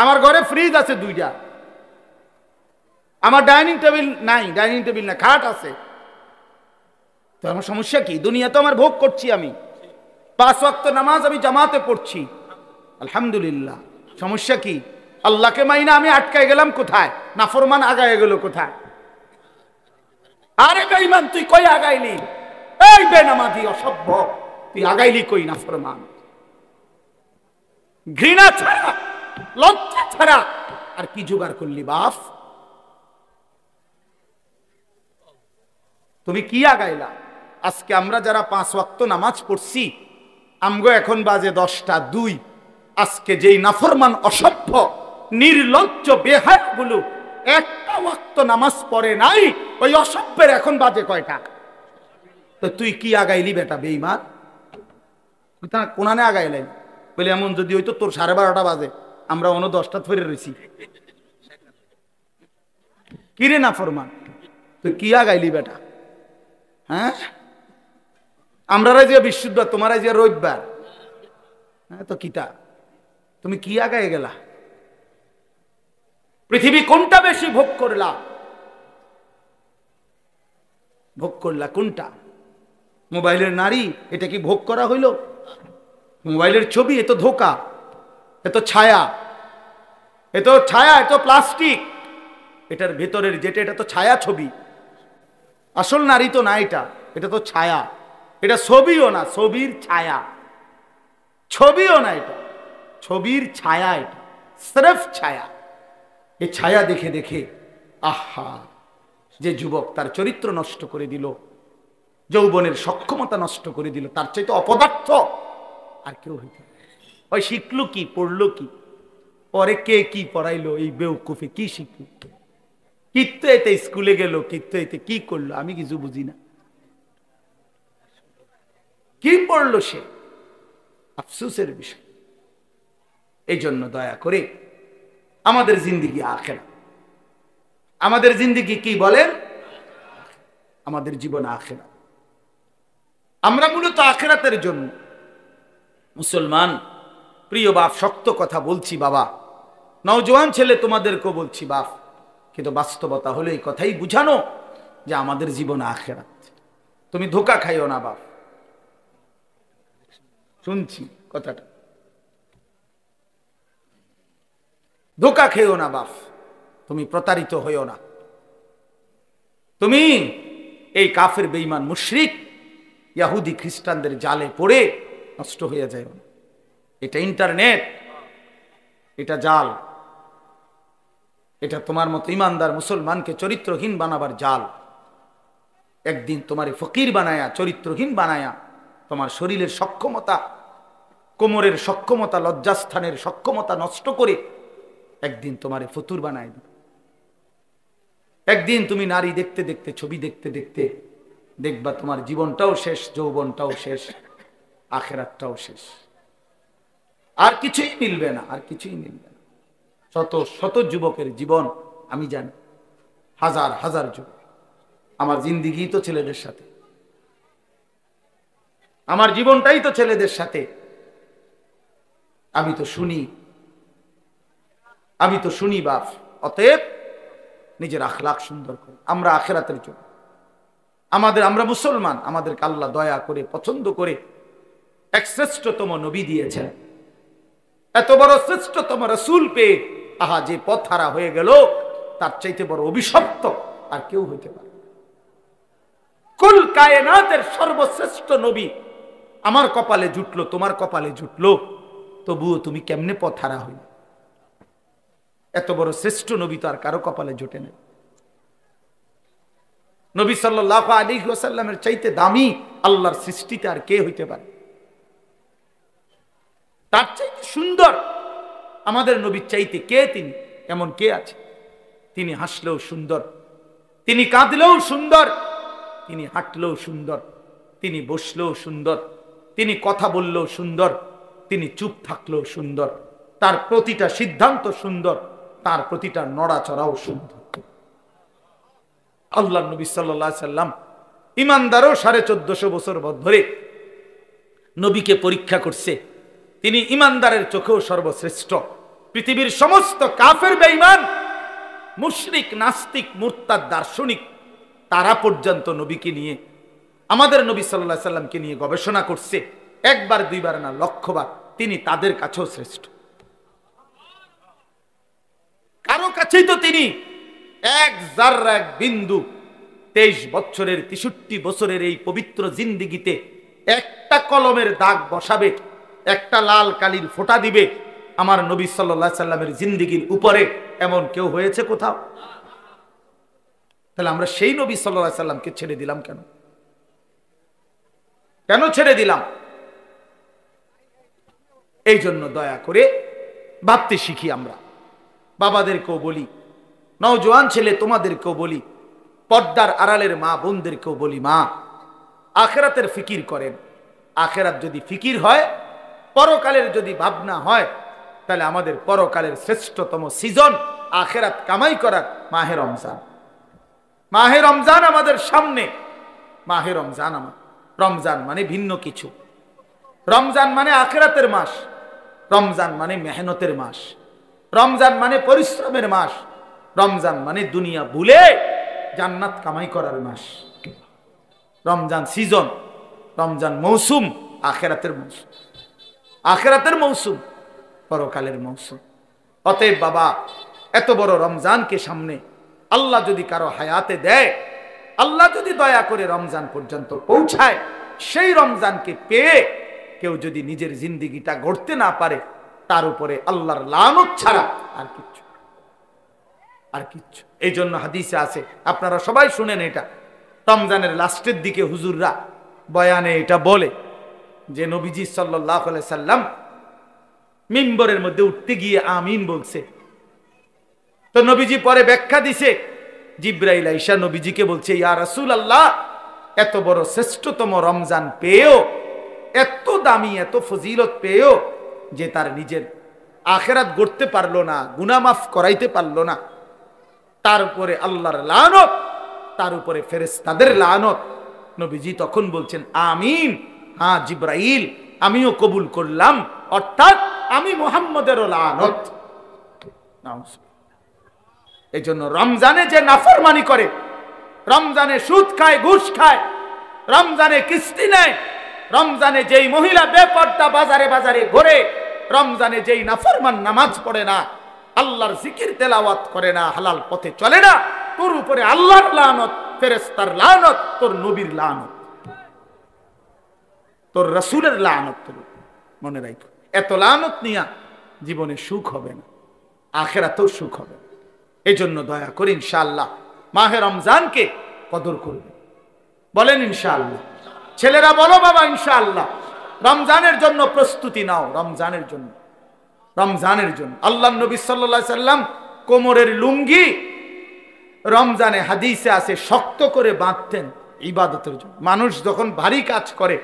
আমার ঘরে ফ্রিজ আছে 2টা, আমার ডাইনিং টেবিল নাই, ডাইনিং টেবিল না, খাট আছে, তো আমার সমস্যা কি? দুনিয়া তো আমার ভোগ করছি, আমি 5 ওয়াক্ত নামাজ আমি জামাতে পড়ছি, আলহামদুলিল্লাহ, সমস্যা কি? আল্লাহকে মাইনা আমি আটকায় গেলাম কোথায়? নাফরমান আগায় গেল কোথায়? আরে বেঈমান, তুই কই আগাইলি? এই বেনামাজি অসভ্য, তুই আগাইলি কই? নাফরমান, ঘৃণা ছাড়া, লজ্জা ছাড়া আর কি জোগাড় করলি বাপ? তুমি কি আগাইলা? আজকে আমরা যারা 5 ওয়াক্ত নামাজ পড়ছি, আমগো এখন বাজে 10টা 2, আজকে যেই নাফরমান অসভ্য নির্লজ্জ বেহায়াগুলো একটা ওয়াক্ত নামাজ পড়ে নাই, ওই অসভ্যের এখন বাজে কয়টা? তো তুই কি আগাইলি বেটা বেঈমান? কোনানে আগাইলেন বলে এমন যদি হইতো তোর 12:30 বাজে, আমরা 10টা ফিরে রয়েছি। কিরে না ফরমান, তুই কি আগাইলি বেটা? হ্যাঁ, আমরা যে বিশুদ্ধ, তোমার যে রবিবার, হ্যাঁ তো কিতা তুমি কি আগায় গেলা? পৃথিবী কোনটা বেশি ভোগ করলা? ভোগ করলা কোনটা? মোবাইলের নারী, এটা কি ভোগ করা হইল? মোবাইলের ছবি, এ তো ধোকা, এ তো ছায়া, এ তো ছায়া, এ তো প্লাস্টিক। এটার ভেতরের যেটা, এটা তো ছায়া ছবি, আসল নারী তো না। এটা তো ছায়া, এটা ছবিও না, ছবির ছায়া। ছবিও না, এটা ছবির ছায়া, এটা স্রেফ ছায়া। এই ছায়া দেখে দেখে আহা, যে যুবক তার চরিত্র নষ্ট করে দিল, যৌবনের সক্ষমতা নষ্ট করে দিল, তার চাইতে অপদার্থ আর কেউ হইতে। ওই শিখলো কি, পড়লো কি, পরে কে কি পড়াইলো, এই বেউকুফে কি শিখলো, কিত্ত এতে স্কুলে গেল, কিত্ত এতে কি করলো, আমি কিছু বুঝি না। কি পড়লো সে? আফসোসের বিষয়। এই জন্য দয়া করে আমাদের জিন্দিগি আখেরাত, আমাদের জিন্দিগি কি বলেন? আমাদের জীবন আখেরাত। আমরা মূলত আখেরাতের জন্য মুসলমান। প্রিয় বাপ, শক্ত কথা বলছি বাবা, নওজোয়ান ছেলে তোমাদেরকেও বলছি বাপ, কিন্তু বাস্তবতা হলো এই কথাই বুঝানো যে আমাদের জীবন আখেরাত। তুমি ধোকা খাইও না বাপ, শুনছি কথাটা, ধোকা খেও না বাপ, তুমি প্রতারিত হইও না। তুমি এই কাফের বেঈমান মুশরিক ইহুদি খ্রিস্টানদের জালে পড়ে নষ্ট হয়ে যায় না। এটা ইন্টারনেট, এটা জাল, এটা তোমার মতো ইমানদার মুসলমানকে চরিত্রহীন বানাবার জাল। একদিন তোমার ফকির বানায়া, চরিত্রহীন বানায়া, তোমার শরীরের সক্ষমতা, কোমরের সক্ষমতা, লজ্জাস্থানের সক্ষমতা নষ্ট করে একদিন তোমার ফতুর বানায় দিবে। একদিন তুমি নারী দেখতে দেখতে, ছবি দেখতে দেখতে দেখবা তোমার জীবনটাও শেষ, যৌবনটাও শেষ, আখেরাতটাও শেষ, আর কিছুই মিলবে না, আর কিছুই মিলবে না। শত শত যুবকের জীবন আমি জানি, হাজার হাজার যুবক। আমার জিন্দিগি তো ছেলেদের সাথে, আমার জীবনটাই তো ছেলেদের সাথে। আমি তো শুনি বাপ। অতএব নিজের আখলাক সুন্দর করে, আমরা আখেরাতের জন্য, আমরা মুসলমান, আমাদেরকে আল্লাহ দয়া করে, পছন্দ করে এক শ্রেষ্ঠতম নবী দিয়েছেন। এত বড় শ্রেষ্ঠতম রাসূল পেয়ে আহা, যে পথ হারা হয়ে গেল, তার চাইতে বড় অভিশপ্ত আর কেউ হইতে পারে? কুল কায়নাতের সর্বশ্রেষ্ঠ নবী আমার কপালে জুটলো, তোমার কপালে জুটলো, তবুও তুমি কেমনে পথ হারা হইলে? এত বড় শ্রেষ্ঠ নবী তো আর কারো কপালে জোটে না। নবী সাল্লাল্লাহু আলাইহি ওয়াসাল্লামের চাইতে দামি আল্লাহর সৃষ্টিতে আর কে হইতে পারে? তার চাইতে সুন্দর আমাদের নবীর চাইতে কে? তিনি এমন কে আছে? তিনি হাসলেও সুন্দর, তিনি কাঁদলেও সুন্দর, তিনি হাঁটলেও সুন্দর, তিনি বসলেও সুন্দর, তিনি কথা বললেও সুন্দর, তিনি চুপ থাকলেও সুন্দর, তার প্রতিটা সিদ্ধান্ত সুন্দর, তার প্রতিটা নড়াচড়াও সুন্দর। আল্লাহ নবী সাল্লাল্লাহু আলাইহি সাল্লাম ইমানদারও 1450 বছর ধরে নবীকে পরীক্ষা করছে। তিনি ইমানদারের চোখেও সর্বশ্রেষ্ঠ। পৃথিবীর সমস্ত কাফের বেঈমান, মুশরিক, নাস্তিক, মুরতাদ, দার্শনিক, তারা পর্যন্ত নবীকে নিয়ে, আমাদের নবী সাল্লাল্লাহু আলাইহি সাল্লামকে নিয়ে গবেষণা করছে। একবার দুইবার না, লক্ষবার। তিনি তাদের কাছেও শ্রেষ্ঠ। কারো কাছেই তো তিনি এক জাররা, এক বিন্দু, 23 বছরের 63 বছরের এই পবিত্র জিন্দিগিতে একটা কলমের দাগ বসাবে, একটা লাল কালির ফোঁটা দিবে আমার নবী সাল্লাল্লাহু আলাইহি সাল্লামের জিন্দিগির উপরে, এমন কেউ হয়েছে কোথাও? তাহলে আমরা সেই নবী সাল্লাল্লাহু আলাইহি সাল্লামকে ছেড়ে দিলাম কেন? কেন ছেড়ে দিলাম? এই জন্য দয়া করে ভাবতে শিখি। আমরা বাবাদেরকেও বলি, নওজোয়ান ছেলে তোমাদেরকেও বলি, পর্দার আড়ালের মা বোনদেরকেও বলি, মা আখেরাতের ফিকির করেন, আখেরাত যদি ফিকির হয়, পরকালের যদি ভাবনা হয়, তাহলে আমাদের পরকালের শ্রেষ্ঠতম সিজন আখেরাত কামাই করার মাহে রমজান। মাহে রমজান আমাদের সামনে। মাহে রমজান রমজান মানে ভিন্ন কিছু। রমজান মানে আখেরাতের মাস, রমজান মানে মেহনতের মাস, রমজান মানে পরিশ্রমের মাস, রমজান মানে দুনিয়া ভুলে জান্নাত কামাই করার মাস। রমজান সিজন, রমজান মৌসুম, আখেরাতের মৌসুম, আখেরাতের মৌসুম, পরকালের মৌসুম। অতএব বাবা, এত বড় রমজানকে সামনে আল্লাহ যদি কারো হায়াতে দেয়, আল্লাহ যদি দয়া করে রমজান পর্যন্ত পৌঁছায়, সেই রমজানকে পেয়ে কেউ যদি নিজের জিন্দিগিটা গড়তে না পারে, তার উপরে আল্লাহর লানত ছাড়া আর কিচ্ছু। এই জন্য হাদিসে আছে, আপনারা সবাই শুনেন, এটা রমজানের লাস্টের দিকে হুজুররা বয়ানে এটা বলে যে নবীজি সাল্লাল্লাহু আলাইহি সাল্লাম মিম্বরের মধ্যে উঠতে গিয়ে আমিন বলছে। তো নবীজি পরে ব্যাখ্যা দিছে, জিব্রাইল আইসা নবীজিকে বলছে, ইয়া রাসূলুল্লাহ, এত বড় শ্রেষ্ঠতম রমজান পেয়েও, এত দামি, এত ফজিলত পেয়েও যে তার নিজের আখেরাত গড়তে পারলো না, গুনাহ মাফ করাইতে পারলো না, তার উপরে আল্লাহর লানত, তার উপরে ফেরেশতাদের লানত। নবীজি তখন বলছেন, আমিন, হ্যাঁ জিব্রাইল, আমিও কবুল করলাম, অর্থাৎ আমি মুহাম্মদেরও লানত। এই জন্য রমজানে যে নাফরমানি করে, রমজানে সুদ খায়, ঘুষ খায়, রমজানে কিস্তি নেয়, রমজানে যেই মহিলা বেপর্দা বাজারে বাজারে ঘোরে, রমজানে যেই নাফরমান নামাজ পড়ে না, আল্লাহর জিকির তেলাওয়াত করে না, হালাল পথে চলে না, তোর উপরে আল্লাহর লানত, ফেরেশতার লানত, তোর নবীর লানত, তোর রাসূলের লানত। তোর মনে রাখো, এত লানত নিয়া জীবনে সুখ হবে না, আখিরাতেও সুখ হবে না। এই জন্য দয়া করে ইনশাআল্লাহ মাহে রমজানকে কদর করবে, বলেন ইনশাআল্লাহ। ছেলেরা বলো বাবা ইনশাআল্লাহ। রমজানের জন্য প্রস্তুতি নাও, রমজানের জন্য, রমজানের জন্য। আল্লাহ নবী সাল্লাল্লাহু আলাইহি সাল্লাম কোমরের লুঙ্গি রমজানে হাদিসে আছে শক্ত করে বাঁধতেন ইবাদতের জন্য। মানুষ যখন ভারী কাজ করে,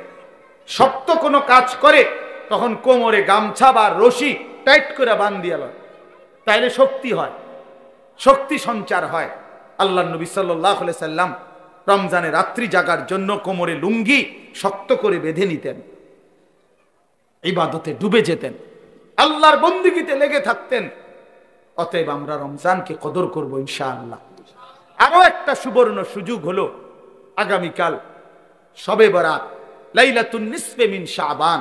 শক্ত কোনো কাজ করে, তখন কোমরে গামছা বা রশি টাইট করে বাঁধিয়ে লয়, তাইলে শক্তি হয়, শক্তি সঞ্চার হয়। আল্লাহ নবী সাল্লাল্লাহু আলাইহি সাল্লাম রমজানে রাত্রি জাগার জন্য কোমরে লুঙ্গি শক্ত করে বেঁধে নিতেন, ইবাদতে ডুবে যেতেন, আল্লাহর বন্দেগীতে লেগে থাকতেন। অতএব আমরা রমজানকে কদর করব ইনশাআল্লাহ। আরো একটা সুবর্ণ সুযোগ হলো আগামীকাল শবে বরাত, লাইলাতুন নিসফে মিন শাবান।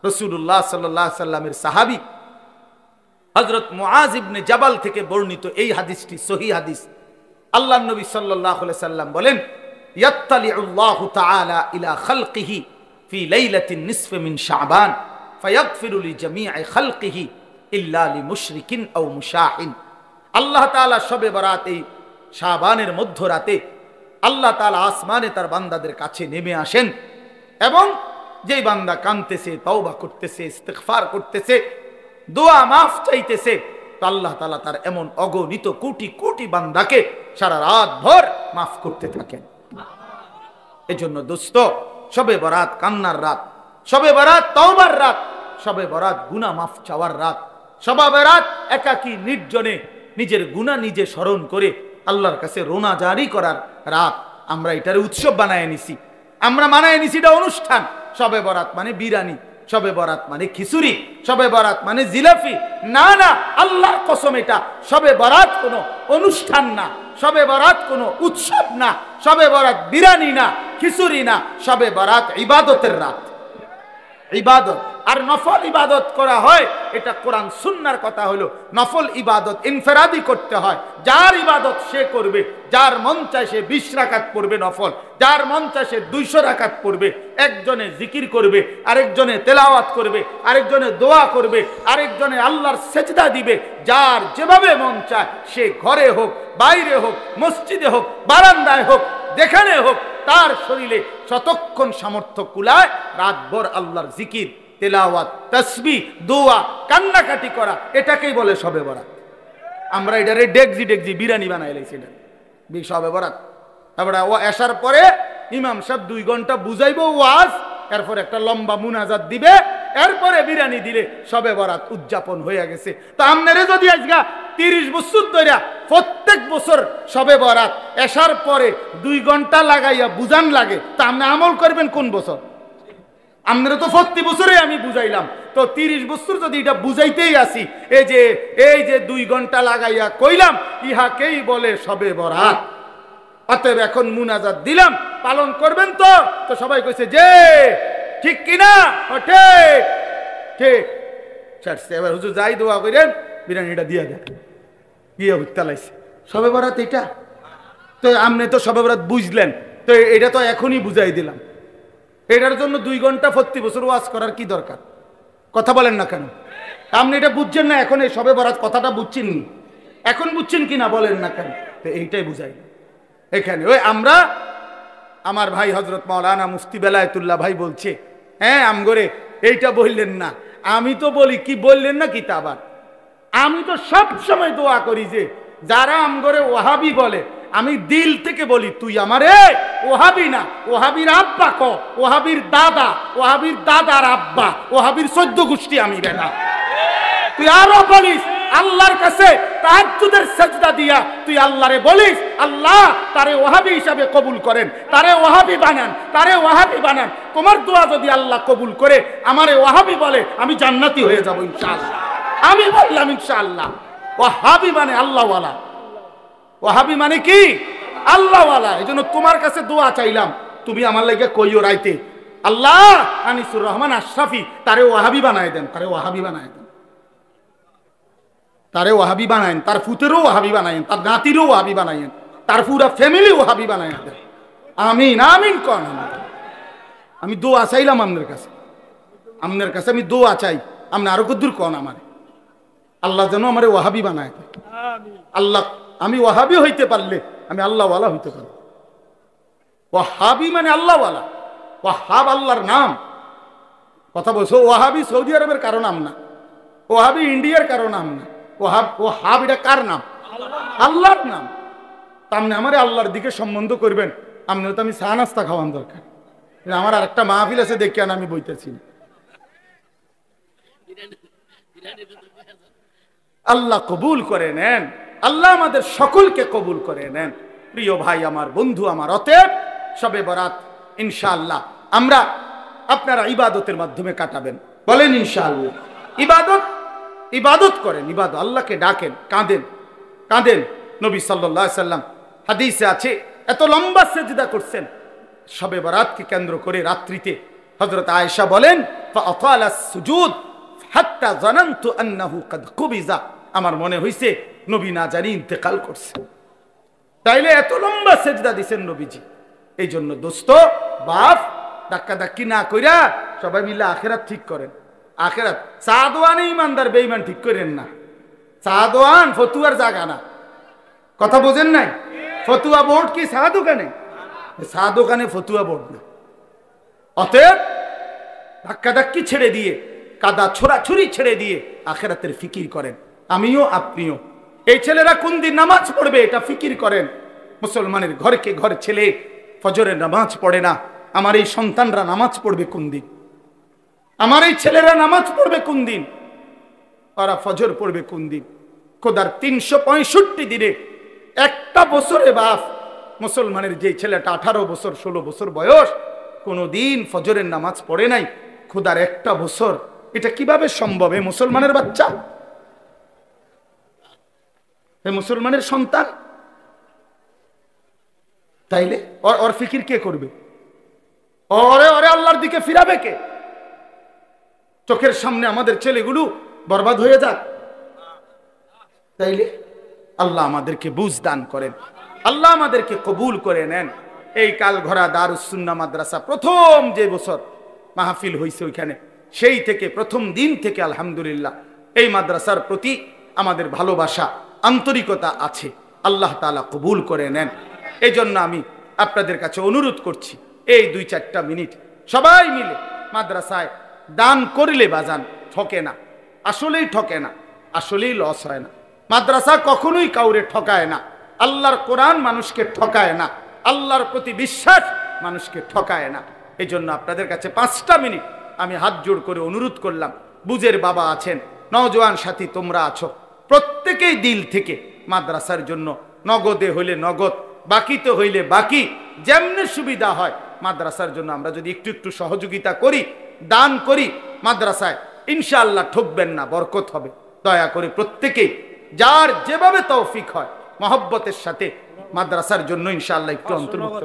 রাসূলুল্লাহ সাল্লাল্লাহু আলাইহি সাল্লামের সাহাবী হযরত মুআজ ইবনে জাবাল থেকে বর্ণিত এই হাদিসটি সহিহ হাদিস। আল্লাহর নবী সাল্লাল্লাহু আলাইহি সাল্লাম বলেন, ইয়াত্তালিউল্লাহু তাআলা ইলা খালকিহি ফি লাইলাতিন নিসফি মিন শাবান ফায়াগফিরু লিজামিই খালকিহি ইল্লা লিমুশরিকিন আও মুশাহিন। আল্লাহ তাআলা শবে বরাত, এই শাবানের মধ্যরাতে আল্লাহ তাআলা আসমানে তার বান্দাদের কাছে নেমে আসেন, এবং যেই বান্দা কাঁদতেছে, তওবা করতেছে, ইস্তিগফার করতেছে, দোয়া মাফ চাইতেছে, তো আল্লাহ তাআলা তার এমন অগণিত কোটি কোটি বান্দাকে সারা রাত ভর মাফ করতে থাকেন। এজন্য দোস্ত, শবে বরাত কান্নার রাত, শবে বরাত তওবার রাত, শবে বরাত গুনাহ মাফ চাওয়ার রাত, শবে বরাত একাকী নির্জনে নিজের গুনাহ নিজে স্মরণ করে আল্লাহর কাছে রোনা জারি করার রাত। আমরা এটার উৎসব বানায় নিছি, আমরা মানায় নিছি এটা অনুষ্ঠান। শবে বরাত মানে বিরিয়ানি, শবে বরাত মানে খিচুড়ি, শবে বরাত মানে জিলাপি। না না, আল্লাহর কসম, এটা শবে বরাত কোনো অনুষ্ঠান না, শবে বরাত কোনো উৎসব না, শবে বরাত বিরিয়ানি না, খিচুড়ি না, শবে বরাত ইবাদতের রাত, ইবাদত। আর নফল ইবাদত করা হয়, এটা কোরআন সুন্নাহর কথা হলো, নফল ইবাদত ইনফেরাদি করতে হয়। যার ইবাদত সে করবে, যার মন চায় সে 20 রাকাত পড়বে নফল, যার মন চায় সে 200 রাকাত পড়বে। একজনে জিকির করবে, আরেকজনে তেলাওয়াত করবে, আরেকজনে দোয়া করবে, আরেকজনে আল্লাহর সেজদা দিবে। যার যেভাবে মন চায়, সে ঘরে হোক, বাইরে হোক, মসজিদে হোক, বারান্দায় হোক, যেখানে হোক, তার শরীরে যতক্ষণ সামর্থ্য কুলায় রাতভর আল্লাহর জিকির, তেলাওয়াত, তাসবিহ, দোয়া, কান্নাকাটি করা, এটাকেই বলে শবে বরাত। আমরা এটারে ডেকজি ডেকজি বিরিয়ানি বানাই লাইছি, এটা শবে বরাত। তারপরে ও আসার পরে ইমাম সাহেব 2 ঘন্টা বুঝাইবো ওয়াজ, এরপর একটা লম্বা মুনাজাত দিবে, এরপরে বিরিয়ানি দিলে শবে বরাত উদযাপন হয়ে গেছে। তো আপনারা যদি আজকে 30 বছর ধরে প্রত্যেক বছর শবে বরাত এসার পরে 2 ঘন্টা লাগাইয়া বুঝান লাগে, তা আপনি আমল করবেন কোন বছর? আপনারা তো প্রতি বছরে আমি বুঝাইলাম, তো 30 বছর যদি এটা বুঝাইতেই আসি, এই যে 2 ঘন্টা লাগাইয়া কইলাম, ইহাকেই বলে শবে বরাত। অতএব এখন মুনাজাত দিলাম, পালন করবেন তো? তো সবাই কইছে যে ঠিক কিনা, ঠিক ঠিক। এবার হুজুর যাই দোয়া করেন, বিরিয়ানিটা দিয়ে দেন, গিয়ে হুত্তালাইছে শবে বরাত এটা। তো আপনি তো শবে বরাত বুঝলেন, তো এটা তো এখনই বুঝাই দিলাম। এটার জন্য 2 ঘন্টা প্রতি বছর ওয়াজ করার কি দরকার? কথা বলেন না কেন? আপনি এটা বুঝছেন না, এখন এই শবে বরাত কথাটা বুঝছেন নি, এখন বুঝছেন কিনা বলেন না কেন? তো এইটাই বুঝাই এখানে। ওই আমরা, আমার ভাই হযরত মাওলানা মুফতি বেলায়েতুল্লাহ ভাই বলছে, হ্যাঁ আমগরে এইটা বললেন না। আমি তো বলি কি বললেন না কিতা, আবার আমি তো সব সময় দোয়া করি যে যারা আমগরে ওয়াহাবি বলে, আমি দিল থেকে বলি তুই আমারে ওয়াহাবি না, ওয়াহাবির আব্বা ক, ওয়াহাবির দাদা, ওয়াহাবির দাদার আব্বা, ওয়াহাবির 14 গোষ্ঠী আমি বেটা। তুই আরো বলিস আল্লাহর কাছে তাহাজ্জুদের সিজদা দিয়া তুই আল্লাহরে বলিস, আল্লাহ তারে ওয়াহাবি হিসাবে কবুল করেন, তারে ওয়াহাবি বানান, তারে ওয়াহাবি বানান। তোমার দোয়া যদি আল্লাহ কবুল করে আমারে ওয়াহাবি বলে, আমি জান্নাতি হয়ে যাব ইনশাআল্লাহ। আমি বললাম ইনশাআল্লাহ। ওয়াহাবি মানে আল্লাহওয়ালা, ওয়াহাবি মানে কি? আল্লাহওয়ালা। এজন্য তোমার কাছে দোয়া চাইলাম, তুমি আমার লাগি কইও রাইতে, আল্লাহ আনিসুর রহমান আশরাফি তারে ওয়াহাবি বানায় দেন, তারে ওয়াহাবি বানায় দেন, তারে ওয়াহাবি বানায়েন, তার ফুতেরও ওয়াহাবি বানায়েন, তার নাতিরও ওয়াহাবি বানায়েন, তার পুরা ফ্যামিলি ওয়াহাবি বানায় দেন। আমিন আমিন কোন। আমি দোয়া চাইলাম আপনার কাছে, আপনার কাছে আমি দোয়া চাই, আপনি আরো কদ্দুর কোন আমার, আল্লাহ যেন আমারে ওয়াহাবি বানায় দেন। আল্লাহ, আমি ওয়াহাবি হইতে পারলে আমি আল্লাহওয়ালা হইতে পারব। ওয়াহাবি মানে আল্লাহওয়ালা, ওয়াহাব আল্লাহর নাম। কথা বলছো, ওয়াহাবি সৌদি আরবের কারো নাম না, ওয়াহাবি ইন্ডিয়ার কারো নাম না, ওয়াহাব এটা কার নাম? আল্লাহর নাম। তামনে আমারে আল্লাহর দিকে সম্বন্ধ করবেন, আপনি তো আমি চা নাস্তা খাওয়ান দরকার। আমার আর একটা মাহফিল আছে দেখিয়ান আমি বইতেছি। আল্লাহ কবুল করে নেন, আল্লাহ আমাদের সকলকে কবুল করে নেন। প্রিয় ভাই আমার, বন্ধু আমার, অতএব শবে বরাত ইনশাআল্লাহ আমরা আপনারা ইবাদতের মাধ্যমে কাটাবেন। বলেন ইনশাআল্লাহ। ইবাদত, ইবাদত করেন, ইবাদত, আল্লাহকে ডাকেন, কাঁদেন, কাঁদেন। নবী সাল্লাল্লাহু আলাইহি সাল্লাম হাদিসে আছে, এত লম্বা সিজদা করছেন শবে বরাতকে কেন্দ্র করে রাত্রিতে। হযরত আয়েশা বলেন, ফাআতালা সুজুদ হাত্তা জানানতু আন্নাহু কাদ কুবিজা, আমার মনে হইছে নবী না জানি ইন্তেকাল করছে। তাইলে এত লম্বা সিজদা দিবেন নবীজি। এই জন্য দোস্ত বাপ, ধাক্কা ধাক্কি না কইরা সবাই মিলে আখিরাত ঠিক করেন। আখিরাত সাদওয়ানে ইমানদার বেঈমান ঠিক করেন না। সাদওয়ান ফতুয়ার জায়গা না, কথা বোঝেন নাই? ফতুয়া বোর্ড কি চা দোকানে? চা দোকানে ফতুয়া বোর্ড না। অতএব ধাক্কা ধাক্কি ছেড়ে দিয়ে, কাদা ছোড়াছুরি ছেড়ে দিয়ে আখিরাতের ফিকির করেন, আমিও আপনিও। এই ছেলেরা কোন দিন নামাজ পড়বে এটা ফিকির করেন। মুসলমানের ঘরকে ঘর ছেলে ফজরের নামাজ পড়ে না, আমার এই সন্তানরা নামাজ পড়বে কোন দিন? আমার এই ছেলেরা নামাজ পড়বে কোন দিন? ওরা ফজর পড়বে কোন দিন? খোদার 365 দিনে একটা বছরে বাপ, মুসলমানের যে ছেলেটা 18 বছর 16 বছর বয়স কোনো দিন ফজরের নামাজ পড়ে নাই, খোদার একটা বছর, এটা কিভাবে সম্ভব? এ মুসলমানের বাচ্চা, এ মুসলমানের সন্তান, তাইলে ওর ফিকির কে করবে? ওরে ওরে আল্লাহর দিকে ফিরাবে কে? চোখের সামনে আমাদের ছেলেগুলো বরবাদ হয়ে যাক। তাইলে আল্লাহ আমাদেরকে বুঝ দান করেন, আল্লাহ আমাদেরকে কবুল করে নেন। এই কালঘরা দারুস সুন্নাহ মাদ্রাসা প্রথম যে বছর মাহফিল হয়েছে ওইখানে, সেই থেকে প্রথম দিন থেকে আলহামদুলিল্লাহ এই মাদ্রাসার প্রতি আমাদের ভালোবাসা, আন্তরিকতা আছে। আল্লাহ তাআলা কবুল করে নেন। এই জন্য আমি আপনাদের কাছে অনুরোধ করছি, এই 2-4টা মিনিট সবাই মিলে মাদ্রাসায় দান করলে বাজান ঠকে না, আসলেই ঠকে না, আসলেই লস হয় না। মাদ্রাসা কখনোই কাউরে ঠকায় না। আল্লাহর কোরআন মানুষকে ঠকায় না, আল্লাহর প্রতি বিশ্বাস মানুষকে ঠকায় না। এই জন্য আপনাদের কাছে 5টা মিনিট আমি হাত জোড় করে অনুরোধ করলাম, বুঝের বাবা আছেন, নওজোয়ান সাথী তোমরা আছো, প্রত্যেকেই দিল থেকে মাদ্রাসার জন্য নগদে হইলে নগদ, বাকিতে হইলে বাকি, যেমনি সুবিধা হয় মাদ্রাসার জন্য আমরা যদি একটু একটু সহযোগিতা করি, দান করি মাদ্রাসায়, ইনশাআল্লাহ ঠকবেন না, বরকত হবে। দয়া করে প্রত্যেকেই যার যেভাবে তৌফিক হয় মহব্বতের সাথে মাদ্রাসার জন্য ইনশাআল্লাহ একটু অন্তর্ভুক্ত